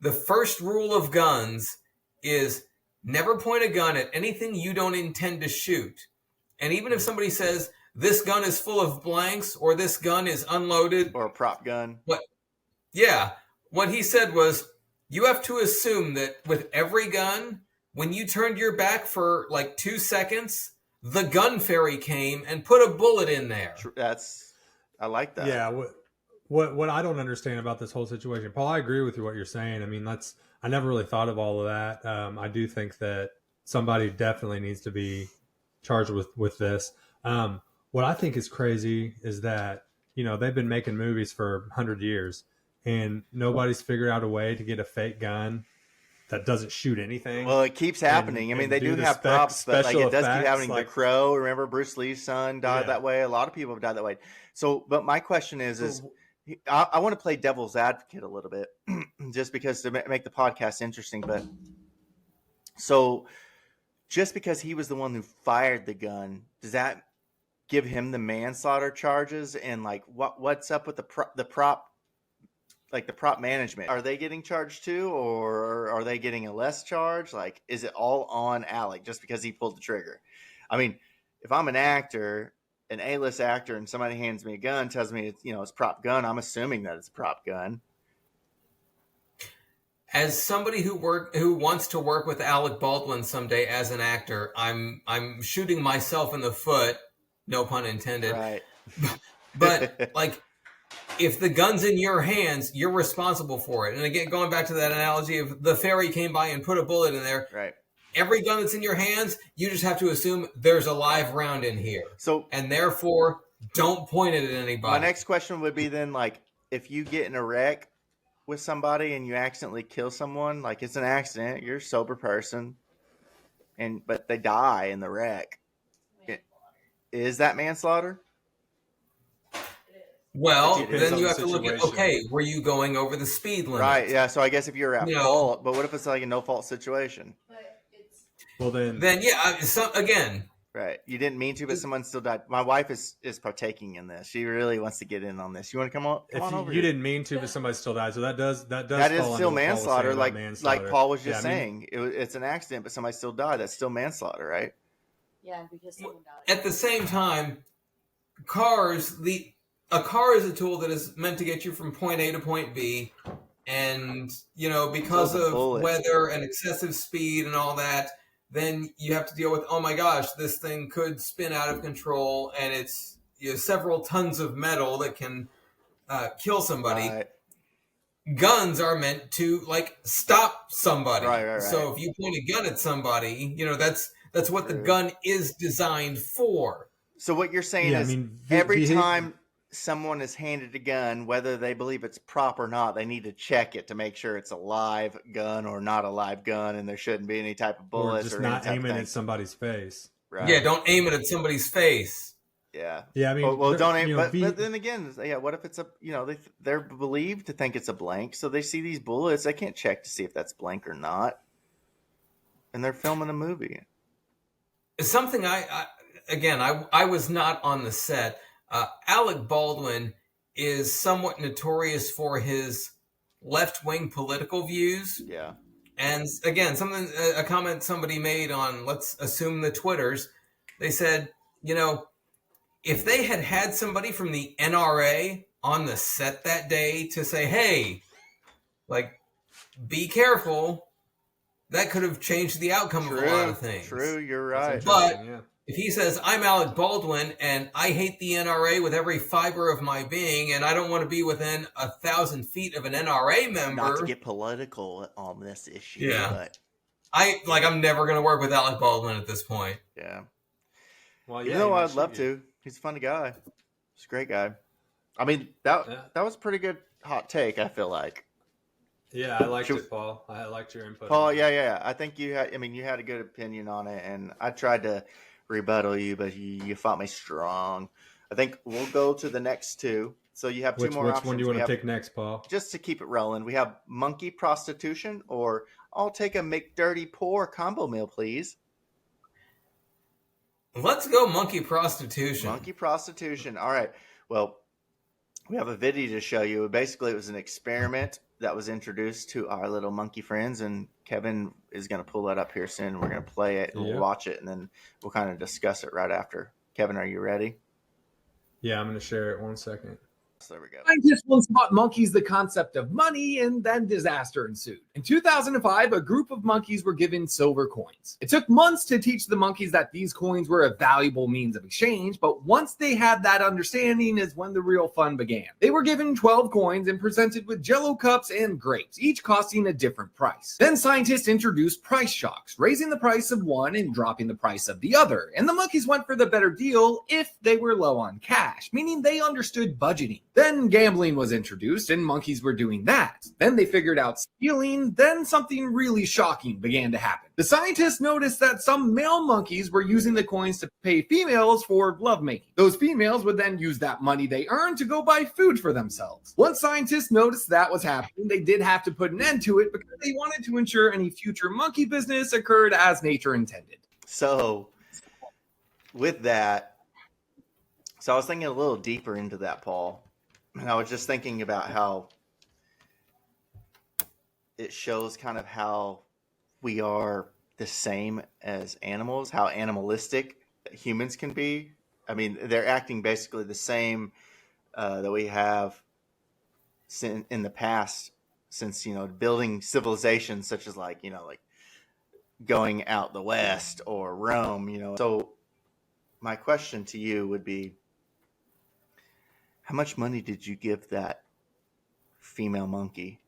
the first rule of guns is never point a gun at anything you don't intend to shoot. And even if somebody says, this gun is full of blanks, or this gun is unloaded. Or a prop gun. What he said was, you have to assume that with every gun, when you turned your back for like 2 seconds, the gun fairy came and put a bullet in there. I like that. Yeah. What I don't understand about this whole situation, Paul, I agree with you what you're saying. I mean, I never really thought of all of that. I do think that somebody definitely needs to be charged with this. What I think is crazy is that, they've been making movies for 100 years and nobody's figured out a way to get a fake gun that doesn't shoot anything. Well, it keeps happening. They do have props, but like it does keep happening. The Crow, remember Bruce Lee's son died that way. A lot of people have died that way. So, but my question is I want to play devil's advocate a little bit just because to make the podcast interesting. But so just because he was the one who fired the gun, does that give him the manslaughter charges? And like, what's up with the prop? Like the prop management, are they getting charged too, or are they getting a less charge? Like, is it all on Alec just because he pulled the trigger? I mean, if I'm an actor, an A-list actor, and somebody hands me a gun, tells me it's prop gun, I'm assuming that it's a prop gun. As somebody who wants to work with Alec Baldwin someday as an actor, I'm shooting myself in the foot no pun intended. Right. But like, if the gun's in your hands, you're responsible for it. And again, going back to that analogy of the fairy came by and put a bullet in there. Right. Every gun that's in your hands, you just have to assume there's a live round in here. So, and therefore, don't point it at anybody. my next question would be then, like, if you get in a wreck with somebody and you accidentally kill someone, like it's an accident, you're a sober person, but they die in the wreck. Is that manslaughter? Well, Depends then on you the have to look at, situation. okay, were you going over the speed limit? Right, yeah. So I guess if you're at You know- fault, but what if it's like a no-fault situation? Well, then Then yeah, again, Right. You didn't mean to, but someone still died. My wife is partaking in this. She really wants to get in on this. You want to come on? Come if on over you here. didn't mean to, but somebody still died, so that does That fall is under still what Paul was manslaughter, saying about manslaughter. like Paul was just Yeah, I mean, saying. It's an accident, but somebody still died. That's still manslaughter, right? Yeah, because someone died. at the same time, a car is a tool that is meant to get you from point A to point B, and because So is a of bullet. weather and excessive speed and all that, then you have to deal with, oh my gosh, this thing could spin out of control, and it's several tons of metal that can kill somebody. Right. Guns are meant to stop somebody. Right. So if you point a gun at somebody, that's what the True. gun is designed for. So what you're saying Yeah, I is mean, every time someone is handed a gun, whether they believe it's prop or not, they need to check it to make sure it's a live gun or not a live gun, and there shouldn't be any type of or bullets just or any not type of aiming thing. at somebody's face. Right. Yeah, don't aim it at somebody's face. Yeah. Yeah, I mean, Well, don't aim. you know, But then again, yeah. What if it's they're believed to think it's a blank, so they see these bullets. They can't check to see if that's blank or not, and they're filming a movie. It's something I was not on the set. Alec Baldwin is somewhat notorious for his left-wing political views. Yeah. And again, a comment somebody made on, let's assume, the Twitters. They said, if they had somebody from the NRA on the set that day to say, hey, be careful, that could have changed the outcome of a lot of things. True, you're right. But yeah. if he says, I'm Alec Baldwin and I hate the NRA with every fiber of my being, and I don't want to be within 1,000 feet of an NRA member. Not to get political on this issue, Yeah. but I'm never going to work with Alec Baldwin at this point. yeah. Well, You yeah, know, he I'd might love shoot you. to. He's a funny guy. He's a great guy. I mean, that was a pretty good hot take, I feel like. Yeah, I liked Should- it, Paul. I liked your input. Paul, on it. yeah. I think you had a good opinion on it, and I tried to rebuttal you, but you fought me strong. I think we'll go to the next two. So you have two Which more options. one do you We want to have- pick next, Paul? Just to keep it rolling, we have monkey prostitution, or I'll take a McDirty Poor combo meal, please. Let's go monkey prostitution. Monkey prostitution. All right. Well, we have a video to show you. Basically, it was an experiment that was introduced to our little monkey friends, and Kevin is going to pull that up here soon. We're going to play it, and Yeah. we'll watch it, and then we'll kind of discuss it right after. Kevin, are you ready? Yeah, I'm going to share it 1 second. So there we go. Scientists once taught monkeys the concept of money, and then disaster ensued. In 2005, a group of monkeys were given silver coins. It took months to teach the monkeys that these coins were a valuable means of exchange, but once they had that understanding is when the real fun began. They were given 12 coins and presented with Jello cups and grapes, each costing a different price. Then scientists introduced price shocks, raising the price of one and dropping the price of the other, and the monkeys went for the better deal if they were low on cash, meaning they understood budgeting. Then gambling was introduced and monkeys were doing that. Then they figured out stealing. Then something really shocking began to happen. The scientists noticed that some male monkeys were using the coins to pay females for lovemaking. Those females would then use that money they earned to go buy food for themselves. Once scientists noticed that was happening, they did have to put an end to it because they wanted to ensure any future monkey business occurred as nature intended. So, with that, I was thinking a little deeper into that, Paul. And I was just thinking about how it shows kind of how we are the same as animals, how animalistic humans can be. I mean, they're acting basically the same that we have in the past since, building civilizations such as like going out the west or Rome, So my question to you would be, how much money did you give that female monkey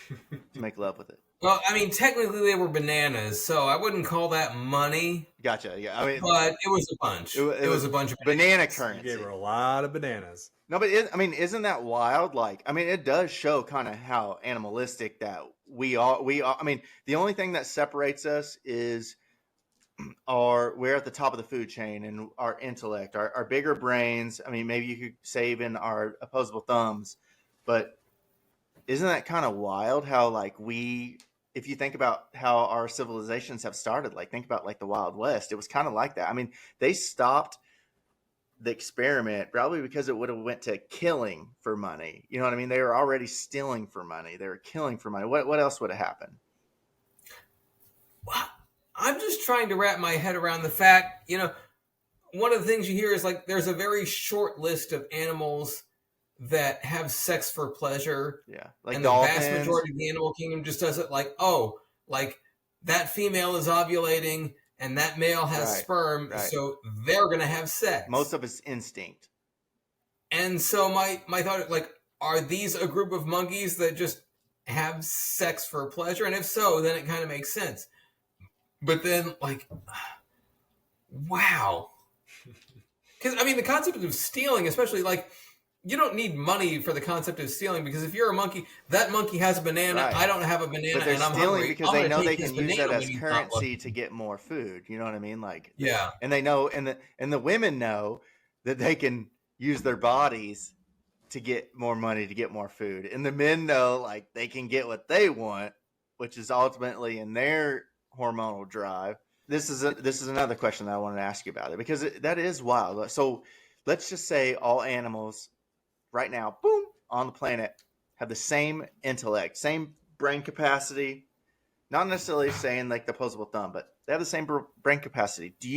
to make love with it? Well, I mean, technically they were bananas, so I wouldn't call that money. Gotcha. Yeah, I mean, but it was a bunch. It was a bunch of banana bananas. You currency. gave her a lot of bananas. No, but I mean, isn't that wild? Like, I mean, it does show kind of how animalistic that we are. I mean, the only thing that separates us is we're at the top of the food chain, and our intellect, our bigger brains. I mean, maybe you could say even our opposable thumbs, but isn't that kind of wild how like if you think about how our civilizations have started, like think about like the Wild West, it was kind of like that. I mean, they stopped the experiment probably because it would have went to killing for money. You know what I mean? They were already stealing for money. They were killing for money. What else would have happened? I'm just trying to wrap my head around the fact, one of the things you hear is like there's a very short list of animals that have sex for pleasure. Yeah, like and dolphins. The vast majority of the animal kingdom just does it like, like that female is ovulating and that male has sperm, so they're going to have sex. Most of it's instinct. And so my thought, like, are these a group of monkeys that just have sex for pleasure? And if so, then it kind of makes sense. But then, like, wow. Because, I mean, the concept of stealing, especially, like, you don't need money for the concept of stealing, because if you're a monkey, that monkey has a banana, I don't have a banana, but they're and I'm stealing hungry. because they know they can use that as currency to get more food. You know what I mean? Like, yeah. And they know, and the women know that they can use their bodies to get more money, to get more food. And the men know, like, they can get what they want, which is ultimately in their hormonal drive. This is another question that I wanted to ask you about it, because that is wild. So let's just say all animals right now, boom, on the planet have the same intellect, same brain capacity. Not necessarily saying like the opposable thumb, but they have the same brain capacity. Do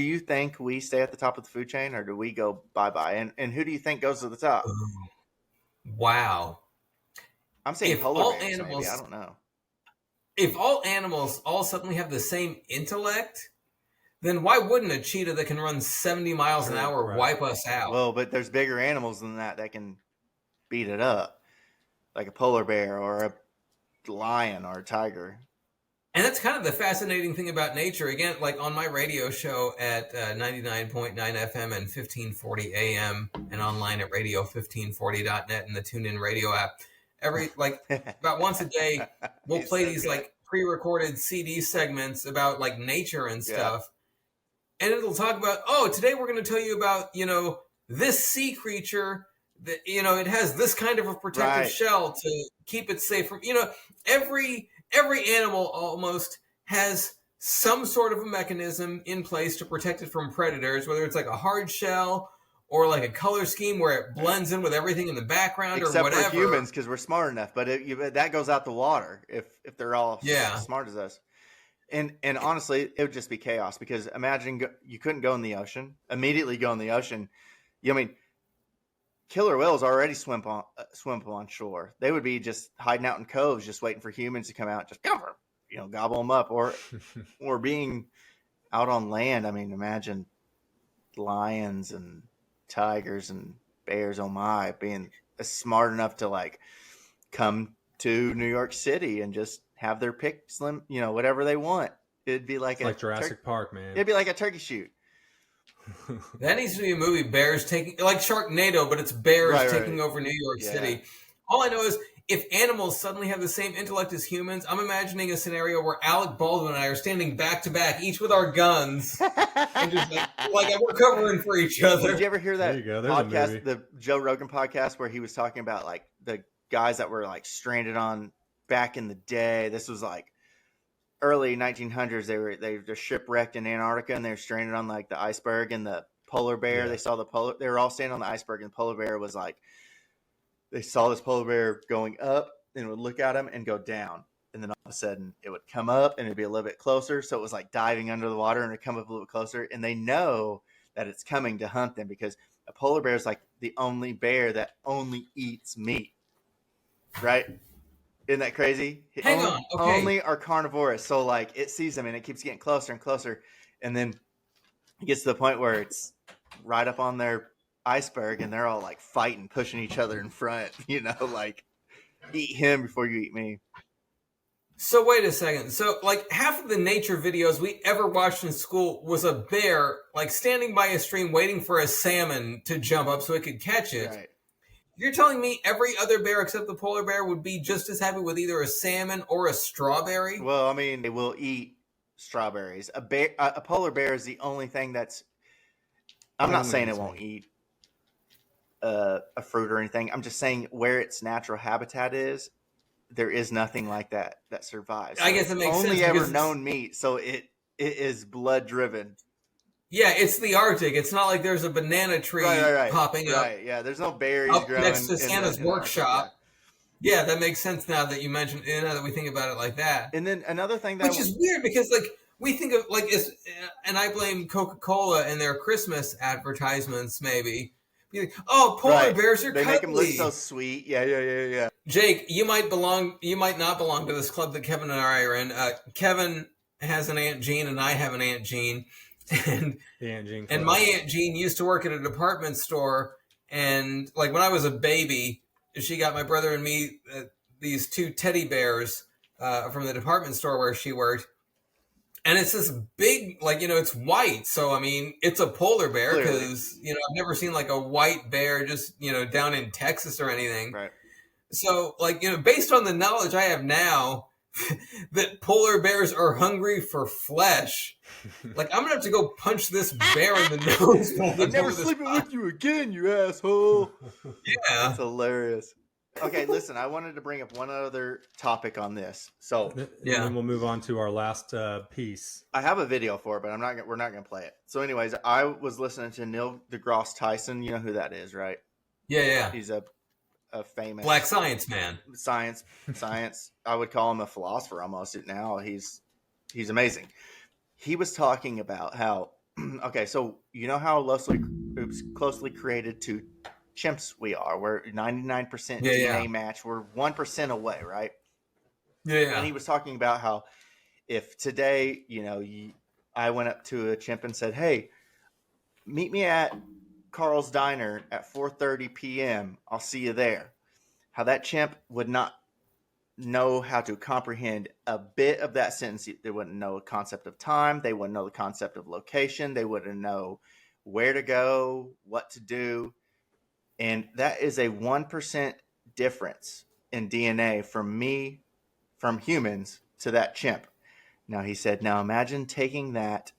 you think we stay at the top of the food chain, or do we go bye-bye? And who do you think goes to the top? Wow. I'm saying polar bears, maybe. I don't know. If all animals all suddenly have the same intellect, then why wouldn't a cheetah that can run 70 miles an hour wipe us out? Well, but there's bigger animals than that can beat it up, like a polar bear or a lion or a tiger. And that's kind of the fascinating thing about nature. Again, like on my radio show at 99.9 FM and 1540 AM and online at radio1540.net and the TuneIn radio app. About once a day, we'll play these like pre-recorded CD segments about like nature and stuff. Yeah. And it'll talk about, today we're going to tell you about, this sea creature that, it has this kind of a protective shell to keep it safe from, every animal almost has some sort of a mechanism in place to protect it from predators, whether it's like a hard shell or like a color scheme where it blends in with everything in the background, except or whatever. Except for humans, because we're smart enough. But that goes out the water if they're all as smart as us. And honestly, it would just be chaos, because imagine you couldn't go in the ocean, immediately go in the ocean. I mean, killer whales already swim on shore. They would be just hiding out in coves, just waiting for humans to come out, just gobble them up, or being out on land. I mean, imagine lions and tigers and bears, being smart enough to like come to New York City and just have their pick slim, whatever they want. It'd be like Jurassic Park, man. It'd be like a turkey shoot. That needs to be a movie, bears taking, like Sharknado, but it's bears taking over New York City. All I know is if animals suddenly have the same intellect as humans, I'm imagining a scenario where Alec Baldwin and I are standing back to back, each with our guns, and just like we're covering for each other. Did you ever hear that podcast, the Joe Rogan podcast, where he was talking about like the guys that were like stranded on back in the day? This was like early 1900s. They're shipwrecked in Antarctica, and they're stranded on like the iceberg, and the polar bear. They saw they were all standing on the iceberg, and the polar bear was like, they saw this polar bear going up and would look at him and go down. And then all of a sudden it would come up and it'd be a little bit closer. So it was like diving under the water, and it'd come up a little bit closer. And they know that it's coming to hunt them, because a polar bear is like the only bear that only eats meat. Right? Isn't that crazy? Hang on. Okay. Only are carnivorous. So like it sees them and it keeps getting closer and closer. And then it gets to the point where it's right up on their iceberg and they're all like fighting, pushing each other in front, like eat him before you eat me. So wait a second. So like half of the nature videos we ever watched in school was a bear like standing by a stream waiting for a salmon to jump up so it could catch it. Right. You're telling me every other bear except the polar bear would be just as happy with either a salmon or a strawberry? Well, I mean, they will eat strawberries. A polar bear is the only thing that's. I'm not saying it won't eat a fruit or anything. I'm just saying where its natural habitat is, there is nothing like that survives. So I guess it makes only sense. Only ever known meat, so it is blood driven. Yeah, it's the Arctic. It's not like there's a banana tree popping up. Right, yeah. There's no berries up growing next to Santa's workshop. Yeah. Yeah, that makes sense now that you mentioned. Now that we think about it like that. And then another thing which is weird because like we think of like and I blame Coca-Cola and their Christmas advertisements maybe. Be like, oh, polar bears are cuddly. They make them look so sweet. Yeah. Jake, you might not belong to this club that Kevin and I are in. Kevin has an Aunt Jean and I have an Aunt Jean. And my Aunt Jean used to work at a department store, and like when I was a baby, she got my brother and me these 2 teddy bears from the department store where she worked, and it's this big, like it's white, so I mean it's a polar bear because I've never seen like a white bear just down in Texas or anything. Right. So like based on the knowledge I have now. That polar bears are hungry for flesh. Like I'm gonna have to go punch this bear in the nose. I'm never sleeping with you again, you asshole. Yeah, that's hilarious. Okay, listen, I wanted to bring up one other topic on this. So and then we'll move on to our last piece. I have a video for it, but we're not gonna play it. So, anyways, I was listening to Neil deGrasse Tyson. You know who that is, right? Yeah. He's a famous black science man. Science. I would call him a philosopher almost now. He's amazing. He was talking about how okay, so you know how closely created to chimps we are. We're 99% DNA match. We're 1% away, right? Yeah. And he was talking about how if today, I went up to a chimp and said, "Hey, meet me at Carl's Diner at 4:30 p.m. I'll see you there." How that chimp would not know how to comprehend a bit of that sentence. They wouldn't know a concept of time. They wouldn't know the concept of location. They wouldn't know where to go, what to do. And that is a 1% difference in DNA from humans to that chimp. Now he said, now imagine taking that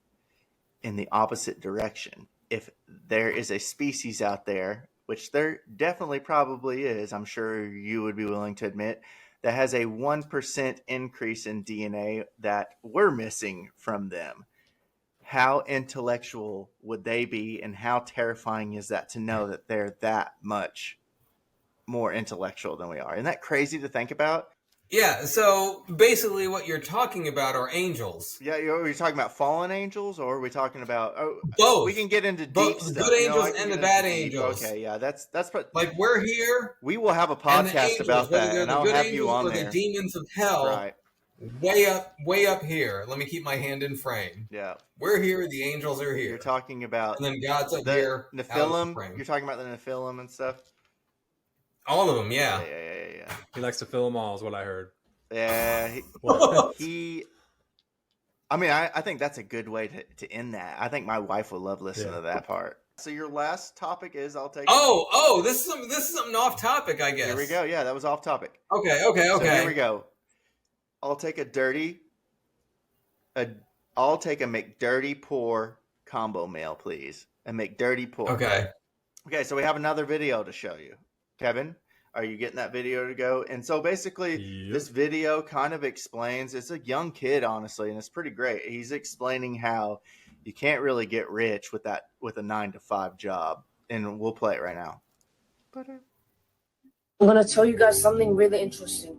in the opposite direction. If there is a species out there, which there definitely probably is, I'm sure you would be willing to admit, that has a 1% increase in DNA that we're missing from them. How intellectual would they be, and how terrifying is that to know that they're that much more intellectual than we are? Isn't that crazy to think about? Yeah, so basically what you're talking about are angels. Yeah, are we talking about fallen angels, or are we talking about both? We can get into deep stuff. The good angels and the bad angels. Okay, yeah, that's like we're here. We will have a podcast about that, and I'll have you on there. The demons of hell, right? Way up here. Let me keep my hand in frame. Yeah, we're here. The angels are here. You're talking about, and then God's up here. Nephilim. You're talking about the Nephilim and stuff. All of them, yeah. He likes to fill them all, is what I heard. Yeah, I mean, I think that's a good way to end that. I think my wife would love listening to that part. So your last topic is this is something off topic, I guess. Here we go. Yeah, that was off topic. Okay. So here we go. I'll take a McDirty Pour combo meal, please. A McDirty Pour. Okay, so we have another video to show you. Kevin, are you getting that video to go? And so basically, This video kind of explains, it's a young kid, honestly, and it's pretty great. He's explaining how you can't really get rich with a 9-to-5 job. And we'll play it right now. I'm going to tell you guys something really interesting.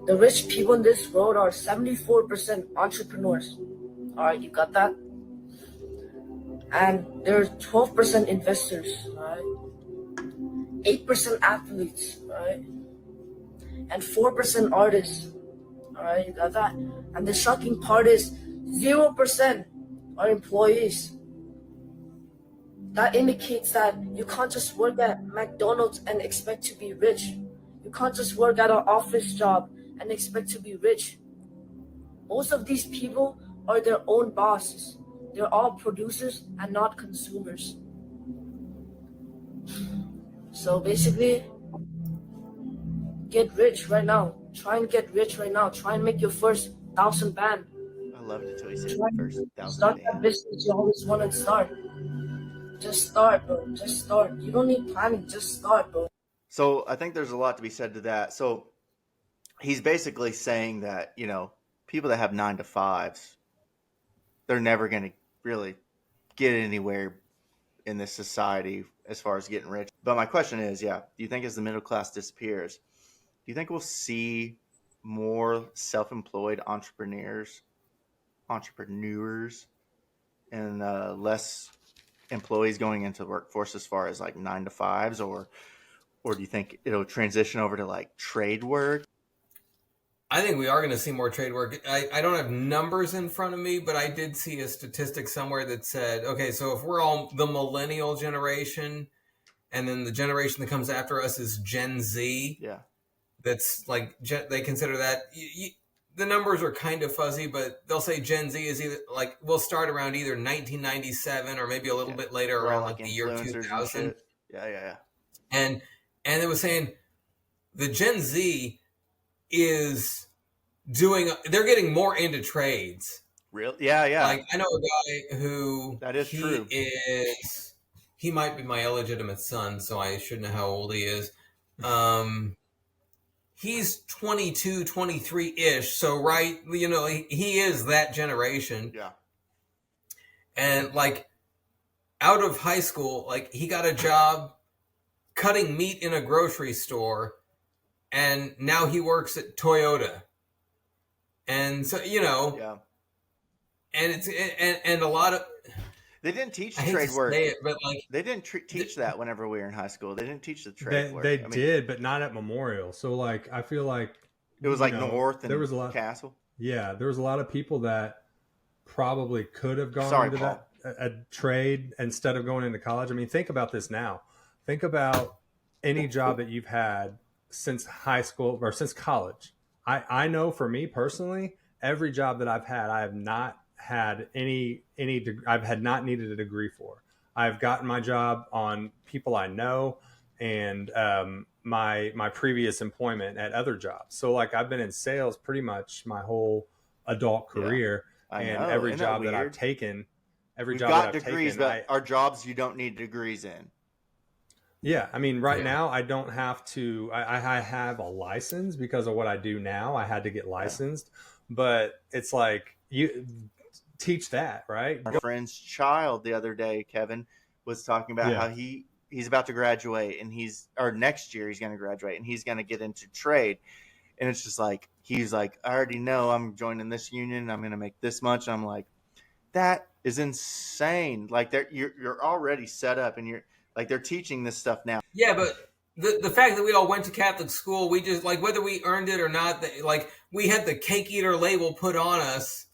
The rich people in this world are 74% entrepreneurs. All right, you got that? And there's 12% investors, all right? 8% athletes, right? And 4% artists. All right, you got that? And the shocking part is 0% are employees. That indicates that you can't just work at McDonald's and expect to be rich. You can't just work at an office job and expect to be rich. Most of these people are their own bosses. They're all producers and not consumers. So basically, get rich right now. Try and get rich right now. Try and make your first 1,000 band. I loved it till he said Try first and 1,000 start that band. business you always want to start. Just start, bro. Just start. You don't need planning. Just start, bro. So I think there's a lot to be said to that. So he's basically saying that, you know, people that have 9 to 5s, they're never going to really get anywhere in this society as far as getting rich. But my question is, do you think as the middle class disappears, do you think we'll see more self-employed entrepreneurs and less employees going into the workforce as far as like 9 to 5s, or do you think it'll transition over to like trade work? I think we are going to see more trade work. I don't have numbers in front of me, but I did see a statistic somewhere that said, okay, so if we're all the millennial generation, and then the generation that comes after us is Gen Z. Yeah. That's like, they consider that, the numbers are kind of fuzzy, but they'll say Gen Z is either like, we'll start around either 1997 or maybe a little bit later, around like the year 2000. Yeah. And it was saying the Gen Z is they're getting more into trades. Real? Yeah. Like, I know a guy who that is true. He might be my illegitimate son, so I should know how old he is. He's 22, 23-ish. So, right, you know, he is that generation. Yeah. And like, out of high school, like, he got a job cutting meat in a grocery store, and now he works at Toyota. And so, you know, and it's and a lot of, they didn't teach trade work. But like, they didn't teach that whenever we were in high school. They didn't teach the trade work. They did, but not at Memorial. So like, I feel like it was like North and there was a lot, Castle. Yeah, there was a lot of people that probably could have gone into that a trade instead of going into college. I mean, think about this now. Think about any job that you've had since high school or since college. I know for me personally, every job that I've had, I have not had I've had not needed a degree for. I've gotten my job on people I know and my previous employment at other jobs. So like, I've been in sales pretty much my whole adult career, and every job that I've taken, We've got degrees, but our jobs you don't need degrees in. Yeah, I mean, right now I don't have to. I have a license because of what I do now. I had to get licensed, but it's like, you teach that, right? Our friend's child the other day, Kevin, was talking about how he's about to graduate, and next year he's going to graduate, and he's going to get into trade. And it's just like, he's like, I already know I'm joining this union. I'm going to make this much. I'm like, that is insane. Like, you're already set up, and they're teaching this stuff now. Yeah, but the fact that we all went to Catholic school, we just, like, whether we earned it or not, like, we had the cake eater label put on us.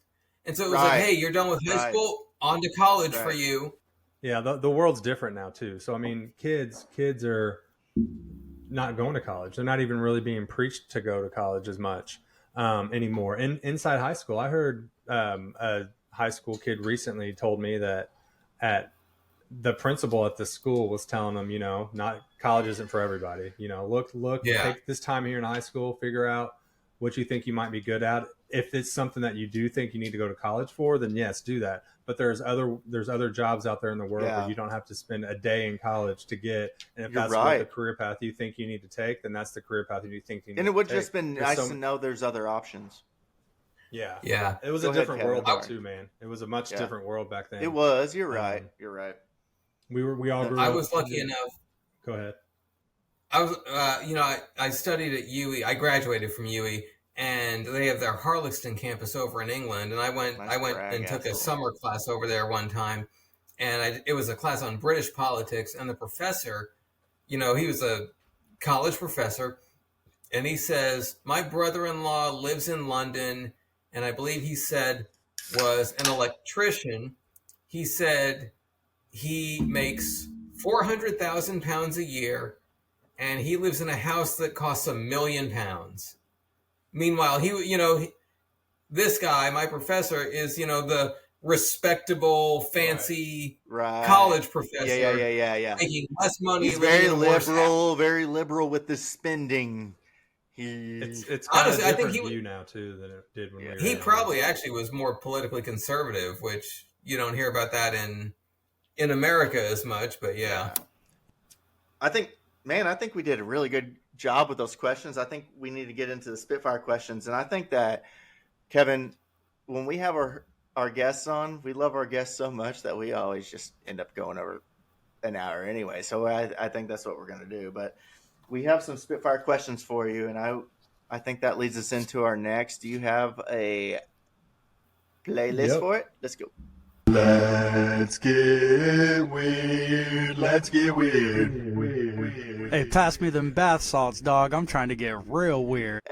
And so it was like, hey, you're done with high school, on to college for you. Yeah, the world's different now too. So I mean, kids are not going to college. They're not even really being preached to go to college as much anymore. Inside high school, I heard a high school kid recently told me that the principal at the school was telling them, you know, not college isn't for everybody. You know, look, take this time here in high school, figure out what you think you might be good at. If it's something that you do think you need to go to college for, then yes, do that. But there's other jobs out there in the world where you don't have to spend a day in college to get. And if that's what the career path you think you need to take, then that's the career path you think you need to take. And it would just been nice to know there's other options. Yeah. It was a different world though, too, man. It was a much different world back then. It was. You're right. You're right. We all grew up. I was lucky enough. Go ahead. I was, I studied at UE. I graduated from UE, and they have their Harlexton campus over in England. And I went and took a summer class over there one time, and it was a class on British politics. And the professor, you know, he was a college professor, and he says, my brother-in-law lives in London, and I believe he said was an electrician, he said he makes 400,000 pounds a year, and he lives in a house that costs £1 million. Meanwhile, this guy, my professor, is, the respectable, fancy college professor. Yeah. Making less money. He's very liberal with the spending. It's honestly, got a I think different view now too than it did when we were he younger. probably actually was more politically conservative, which you don't hear about that in America as much. But yeah. I think we did a really good job with those questions. I think we need to get into the Spitfire questions, and I think that Kevin, when we have our guests on, we love our guests so much that we always just end up going over an hour anyway. So I think that's what we're going to do. But we have some Spitfire questions for you, and I think that leads us into our next. Do you have a playlist for it? Let's go. Let's get weird. Let's get weird. Hey, pass me them bath salts, dog. I'm trying to get real weird.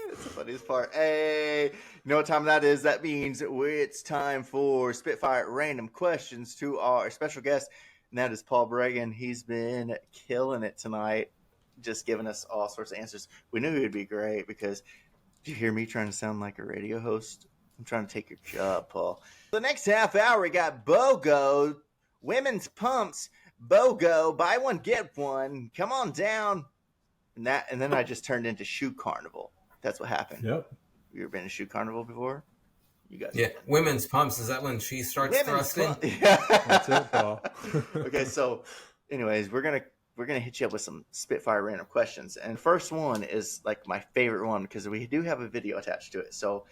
That's the funniest part. Hey, you know what time that is? That means it's time for Spitfire random questions to our special guest, and that is Paul Bragin. He's been killing it tonight, just giving us all sorts of answers. We knew he would be great because did you hear me trying to sound like a radio host? I'm trying to take your job, Paul. The next half hour, we got BOGO, women's pumps, BOGO, buy one, get one. Come on down. And then I just turned into Shoe Carnival. That's what happened. Yep. You ever been to Shoe Carnival before? You guys? Yeah. Women's pumps. Is that when she starts thrusting? Yeah. That's it, Paul. Okay, so anyways, we're gonna hit you up with some Spitfire random questions. And first one is like my favorite one because we do have a video attached to it. So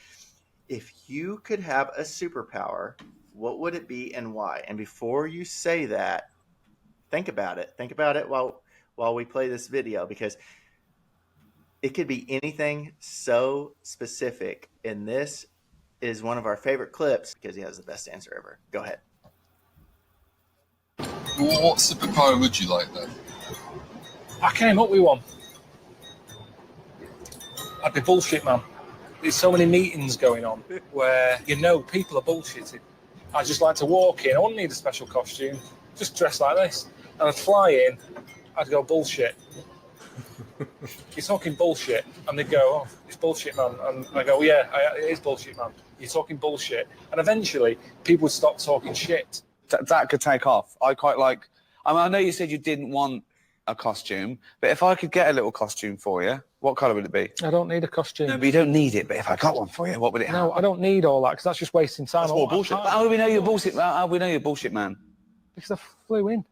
if you could have a superpower, what would it be and why? And before you say that, think about it. Think about it while we play this video, because it could be anything so specific. And this is one of our favorite clips because he has the best answer ever. Go ahead. Well, what superpower would you like then? I came up with one. I'd be bullshit, man. There's so many meetings going on where people are bullshitting. I just like to walk in. I wouldn't need a special costume. Just dress like this. And I'd fly in. I'd go, bullshit. You're talking bullshit. And they'd go, oh, it's bullshit, man. And I go, yeah, it is bullshit, man. You're talking bullshit. And eventually, people would stop talking shit. That could take off. I quite like... I know you said you didn't want a costume, but if I could get a little costume for you, what colour would it be? I don't need a costume. No, but you don't need it. But if I got one for you, what would it have? No, I don't need all that because that's just wasting time. That's more bullshit. But how do we know you're bullshit? How do we know you're bullshit, man? Because I flew in.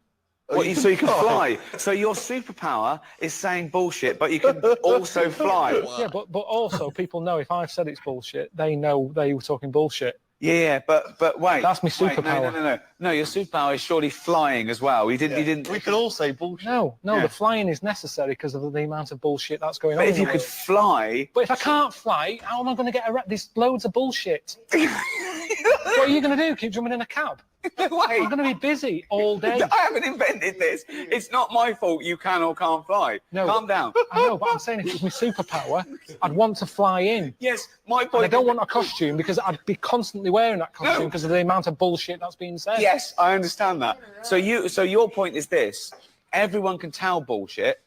So you can fly. So your superpower is saying bullshit, but you can also fly. Yeah, but also people know if I've said it's bullshit, they know they were talking bullshit. Yeah, but wait. That's my superpower. No, your superpower is surely flying as well. You didn't. We could all say bullshit. No, the flying is necessary because of the amount of bullshit that's going on. But if you could fly. But if I can't fly, how am I going to get There's loads of bullshit. What are you going to do? Keep jumping in a cab? No way. I'm going to be busy all day. I haven't invented this. It's not my fault you can or can't fly. No. Calm down. I know, but I'm saying if it was my superpower, I'd want to fly in. Yes, my point. And I don't want a costume because I'd be constantly wearing that costume because of the amount of bullshit that's being said. Yes, I understand that. So your point is this: everyone can tell bullshit,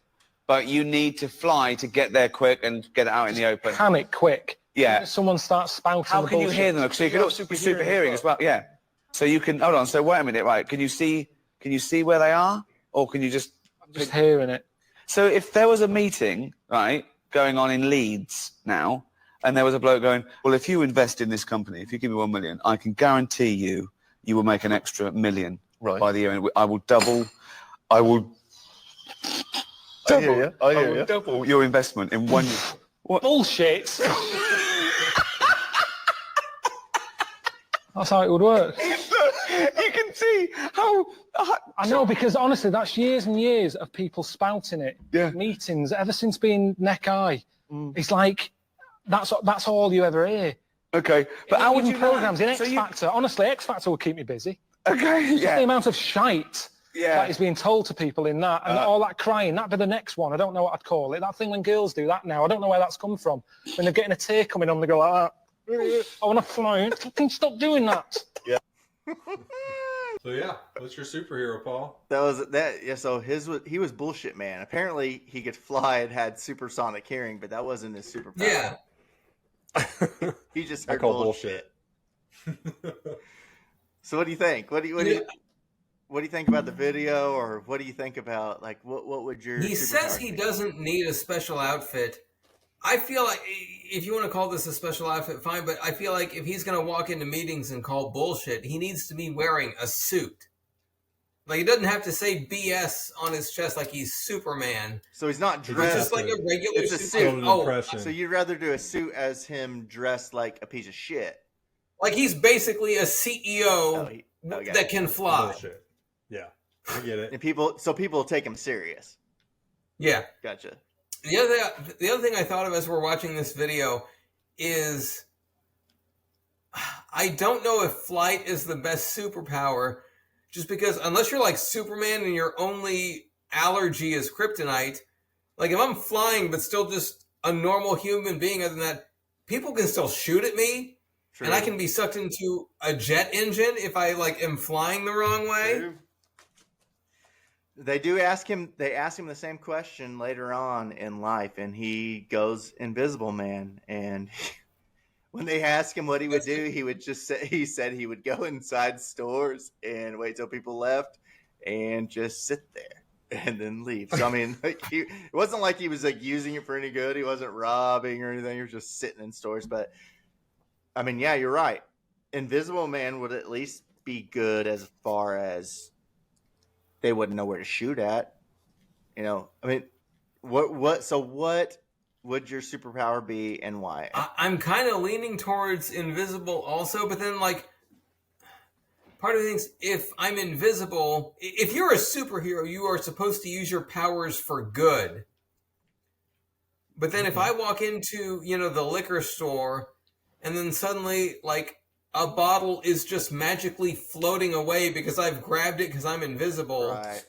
but you need to fly to get there quick and get it out in the open. Panic quick. Yeah. Someone starts spouting. How can you hear them? So you can also be super hearing as well. Yeah. So you can hold on. So wait a minute, right? Can you see where they are, or can you just? I'm just hearing it. So if there was a meeting, right, going on in Leeds now, and there was a bloke going, well, if you invest in this company, if you give me 1 million, I can guarantee you will make an extra $1 million by the year, and I will double. I hear you. Double your investment in 1 year. What? Bullshit. That's how it would work. You can see how... I know, because honestly, that's years and years of people spouting it. Yeah. Meetings, ever since being neck high. It's like, that's all you ever hear. Okay, but how would you programs in X Factor? Honestly, X Factor will keep me busy. Okay, Just the amount of shite that is being told to people in that, and all that crying, that'd be the next one. I don't know what I'd call it. That thing when girls do that now, I don't know where that's come from. When they're getting a tear coming on, they go like that. I want to fly. Fucking stop doing that. Yeah. So yeah, what's your superhero, Paul? That was that. Yeah. So he was bullshit man. Apparently, he could fly and had supersonic hearing, but that wasn't his superpower. Yeah. He just I heard call bullshit. So what do you think? What do you think about the video, or what do you think about like what would your? He says superpower he be? doesn't need a special outfit. I feel like if you want to call this a special outfit, fine. But I feel like if he's going to walk into meetings and call bullshit, he needs to be wearing a suit. Like he doesn't have to say BS on his chest like he's Superman. So he's not It's dressed. just like a regular It's a suit. suit. Oh, So you'd rather do a suit as him dressed like a piece of shit. like he's basically a CEO that can fly. Bullshit. Yeah, I get it. And people will take him serious. Yeah. Gotcha. The other thing I thought of as we're watching this video is I don't know if flight is the best superpower, just because unless you're like Superman and your only allergy is kryptonite, like if I'm flying but still just a normal human being, other than that, people can still shoot at me. True. And I can be sucked into a jet engine if I like am flying the wrong way. True. They ask him the same question later on in life, and he goes Invisible Man. And when they ask him what he would do, he said he would go inside stores and wait till people left and just sit there and then leave. So I mean, like it wasn't like he was like using it for any good. He wasn't robbing or anything. He was just sitting in stores. But I mean, yeah, you're right. Invisible Man would at least be good as far as they wouldn't know where to shoot at. You know, I mean, what would your superpower be and why? I'm kind of leaning towards invisible also, but then like part of the things, if I'm invisible, if you're a superhero, you are supposed to use your powers for good. But then if I walk into, the liquor store and then suddenly like a bottle is just magically floating away because I've grabbed it because I'm invisible. Right.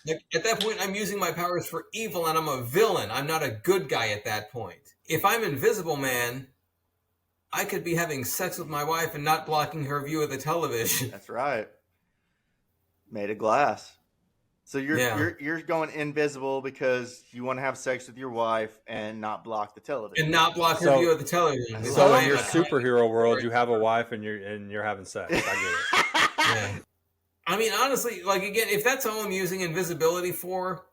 Like, at that point, I'm using my powers for evil and I'm a villain. I'm not a good guy at that point. If I'm Invisible Man, I could be having sex with my wife and not blocking her view of the television. That's right. Made of glass. So you're going invisible because you want to have sex with your wife and not block the television. And not block her view of the television. So in your superhero world, you have a wife and you're having sex. I get it. Yeah. I mean, honestly, like again, if that's all I'm using invisibility for,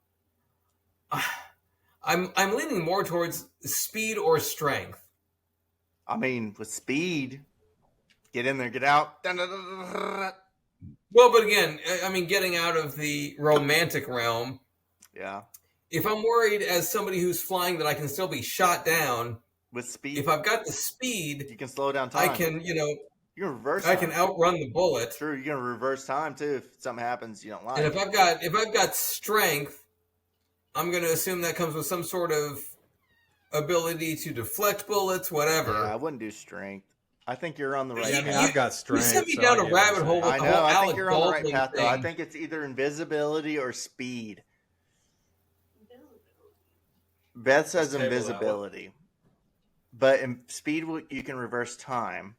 I'm leaning more towards speed or strength. I mean, with speed, get in there, get out. Well, but again, I mean, getting out of the romantic realm. Yeah. If I'm worried as somebody who's flying that I can still be shot down with speed, if I've got the speed, you can slow down time. I can, you can reverse. I can outrun the bullet. True, you can reverse time too if something happens you don't like. And if I've got strength, I'm going to assume that comes with some sort of ability to deflect bullets, whatever. Yeah, I wouldn't do strength. I think you're on the right path. I mean, I've got strength. You sent me down a rabbit hole with I the know. whole I think Alec you're on the right Baldwin path, though. I thing. think it's either invisibility or speed. Beth says invisibility, but in speed you can reverse time.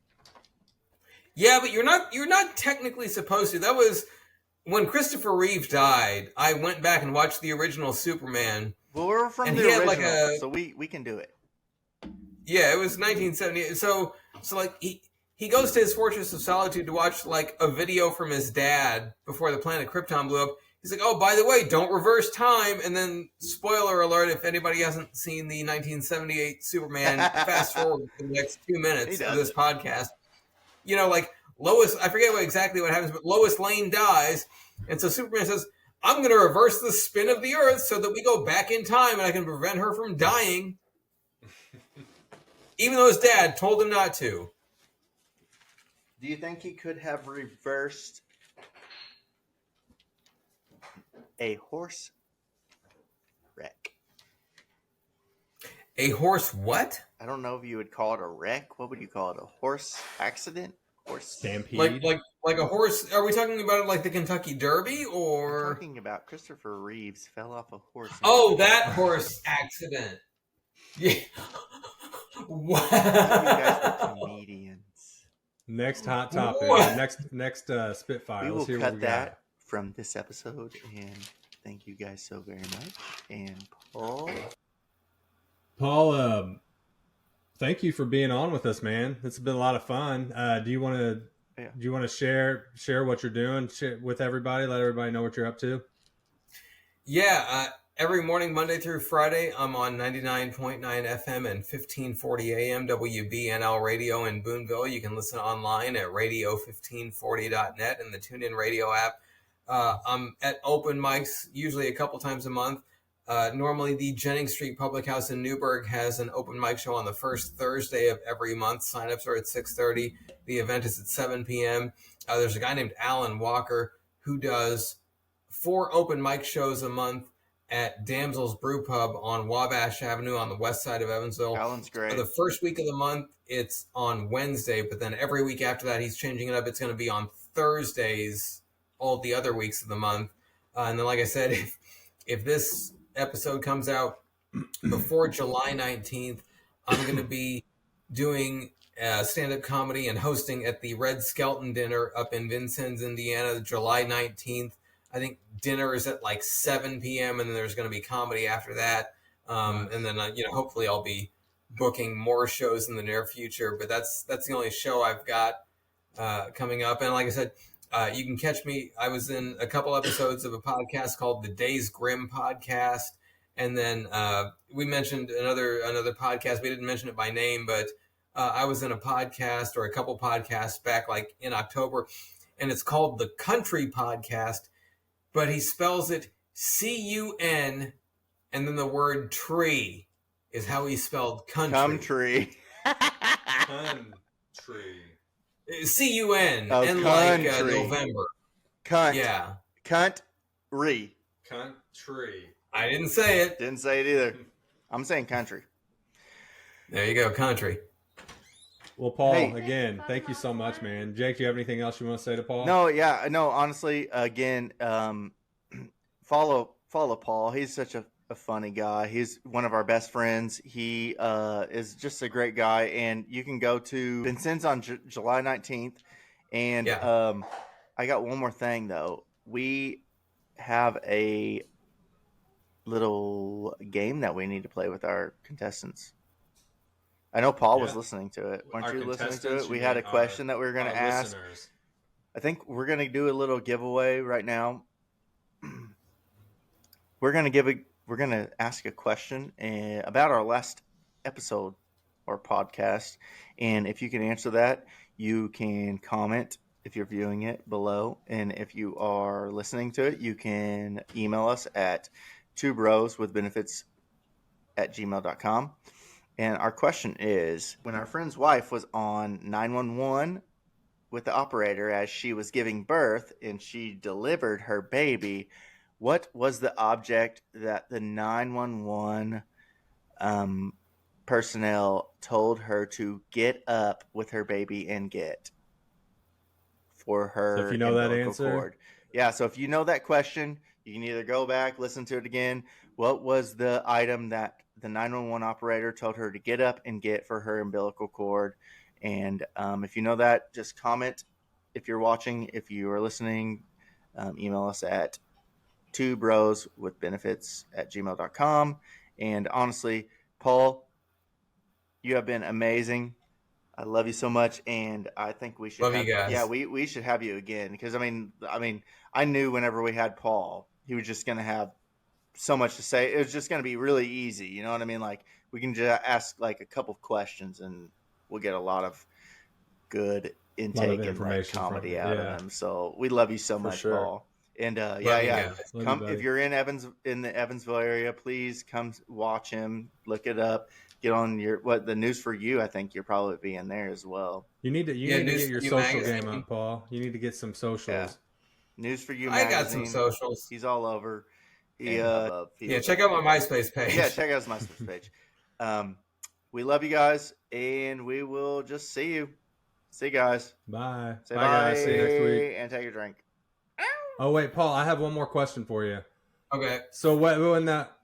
Yeah, but you're not technically supposed to. That was when Christopher Reeve died. I went back and watched the original Superman. Well, we're from the original, so we can do it. Yeah, it was 1978. So like he goes to his Fortress of Solitude to watch like a video from his dad before the planet Krypton blew up. He's like, oh, by the way, don't reverse time. And then, spoiler alert, if anybody hasn't seen the 1978 Superman, fast forward for the next 2 minutes of this podcast. Like Lois, I forget exactly what happens, but Lois Lane dies. And so Superman says, I'm going to reverse the spin of the Earth so that we go back in time and I can prevent her from dying. Even though his dad told him not to. Do you think he could have reversed a horse wreck? A horse what? I don't know if you would call it a wreck. What would you call it? A horse accident? Horse stampede? Like a horse? Are we talking about like the Kentucky Derby or? I'm talking about Christopher Reeves fell off a horse. Oh, that horse accident. Yeah. Wow. You guys are comedians. Next hot topic. What? Next Spitfire. We will Let's hear what cut we that got. from this episode, and thank you guys so very much. And Paul, thank you for being on with us, man. It's been a lot of fun. Do you want to share what you're doing with everybody? Let everybody know what you're up to. Yeah, every morning, Monday through Friday, I'm on 99.9 FM and 1540 AM WBNL Radio in Boonville. You can listen online at radio1540.net and the TuneIn Radio app. I'm at open mics usually a couple times a month. Normally, the Jennings Street Public House in Newburgh has an open mic show on the first Thursday of every month. Sign-ups are at 6:30. The event is at 7 p.m. There's a guy named Alan Walker who does 4 open mic shows a month at Damsel's Brew Pub on Wabash Avenue on the west side of Evansville. Alan's great. For the first week of the month, it's on Wednesday, but then every week after that, he's changing it up. It's going to be on Thursdays all the other weeks of the month. And then, like I said, if this episode comes out before July 19th, I'm going to be doing stand-up comedy and hosting at the Red Skelton Dinner up in Vincennes, Indiana, July 19th. I think dinner is at like 7 p.m. and then there's going to be comedy after that. And then, hopefully I'll be booking more shows in the near future, but that's the only show I've got coming up. And like I said, you can catch me. I was in a couple episodes of a podcast called the Days Grim Podcast. And then we mentioned another podcast. We didn't mention it by name, but I was in a podcast or a couple podcasts back like in October, and it's called the Country Podcast. But he spells it C-U-N, and then the word tree is how he spelled country. Country. C-U-N, Oh, and like country. November. Cunt. Yeah. Country. Country. I didn't say it. Didn't say it either. I'm saying country. There you go, country. Well, Paul, Hey. again, thank you so much, man. Jake, do you have anything else you want to say to Paul? No, honestly, again, follow Paul. He's such a funny guy. He's one of our best friends. He is just a great guy, and you can go to Vincennes on July 19th. And I got one more thing, though. We have a little game that we need to play with our contestants. I know Paul was listening to it. Weren't you listening to it? We had a question that we were going to ask. Listeners. I think we're going to do a little giveaway right now. We're going to ask a question about our last episode or podcast. And if you can answer that, you can comment if you're viewing it below. And if you are listening to it, you can email us at twobroswithbenefits@gmail.com. And our question is, when our friend's wife was on 911 with the operator as she was giving birth and she delivered her baby, what was the object that the 911 personnel told her to get up with her baby and get for her? So if you know that umbilical answer? cord? Yeah, so if you know that question, you can either go back, listen to it again. What was the item that the 911 operator told her to get up and get for her umbilical cord? And if you know that, just comment. If you're watching, if you are listening, email us at twobroswithbenefits@gmail.com. And honestly, Paul, you have been amazing. I love you so much, and I think we should Love you guys. Yeah, we should have you again, because I mean, I knew whenever we had Paul, he was just going to have so much to say. It was just going to be really easy, you know what I mean? Like, we can just ask like a couple of questions, and we'll get a lot of good intake and like comedy out of him. So we love you so much, sure. Paul. And Love you yeah, guys. Love come you, if buddy. you're in the Evansville area, please come watch him. Look it up. Get on the News for You. I think you'll probably be in there as well. You need to Yeah, get News your for You social magazine. game up, Paul. You need to get some socials. Yeah. News for You I magazine. got some socials. He's all over. Yeah, check out my MySpace page. Yeah, check out his MySpace page. We love you guys, and we will just see you. See you guys. Bye. Say Bye, bye, guys. See you next week. and take your drink. Oh, wait, Paul, I have one more question for you. Okay. So when that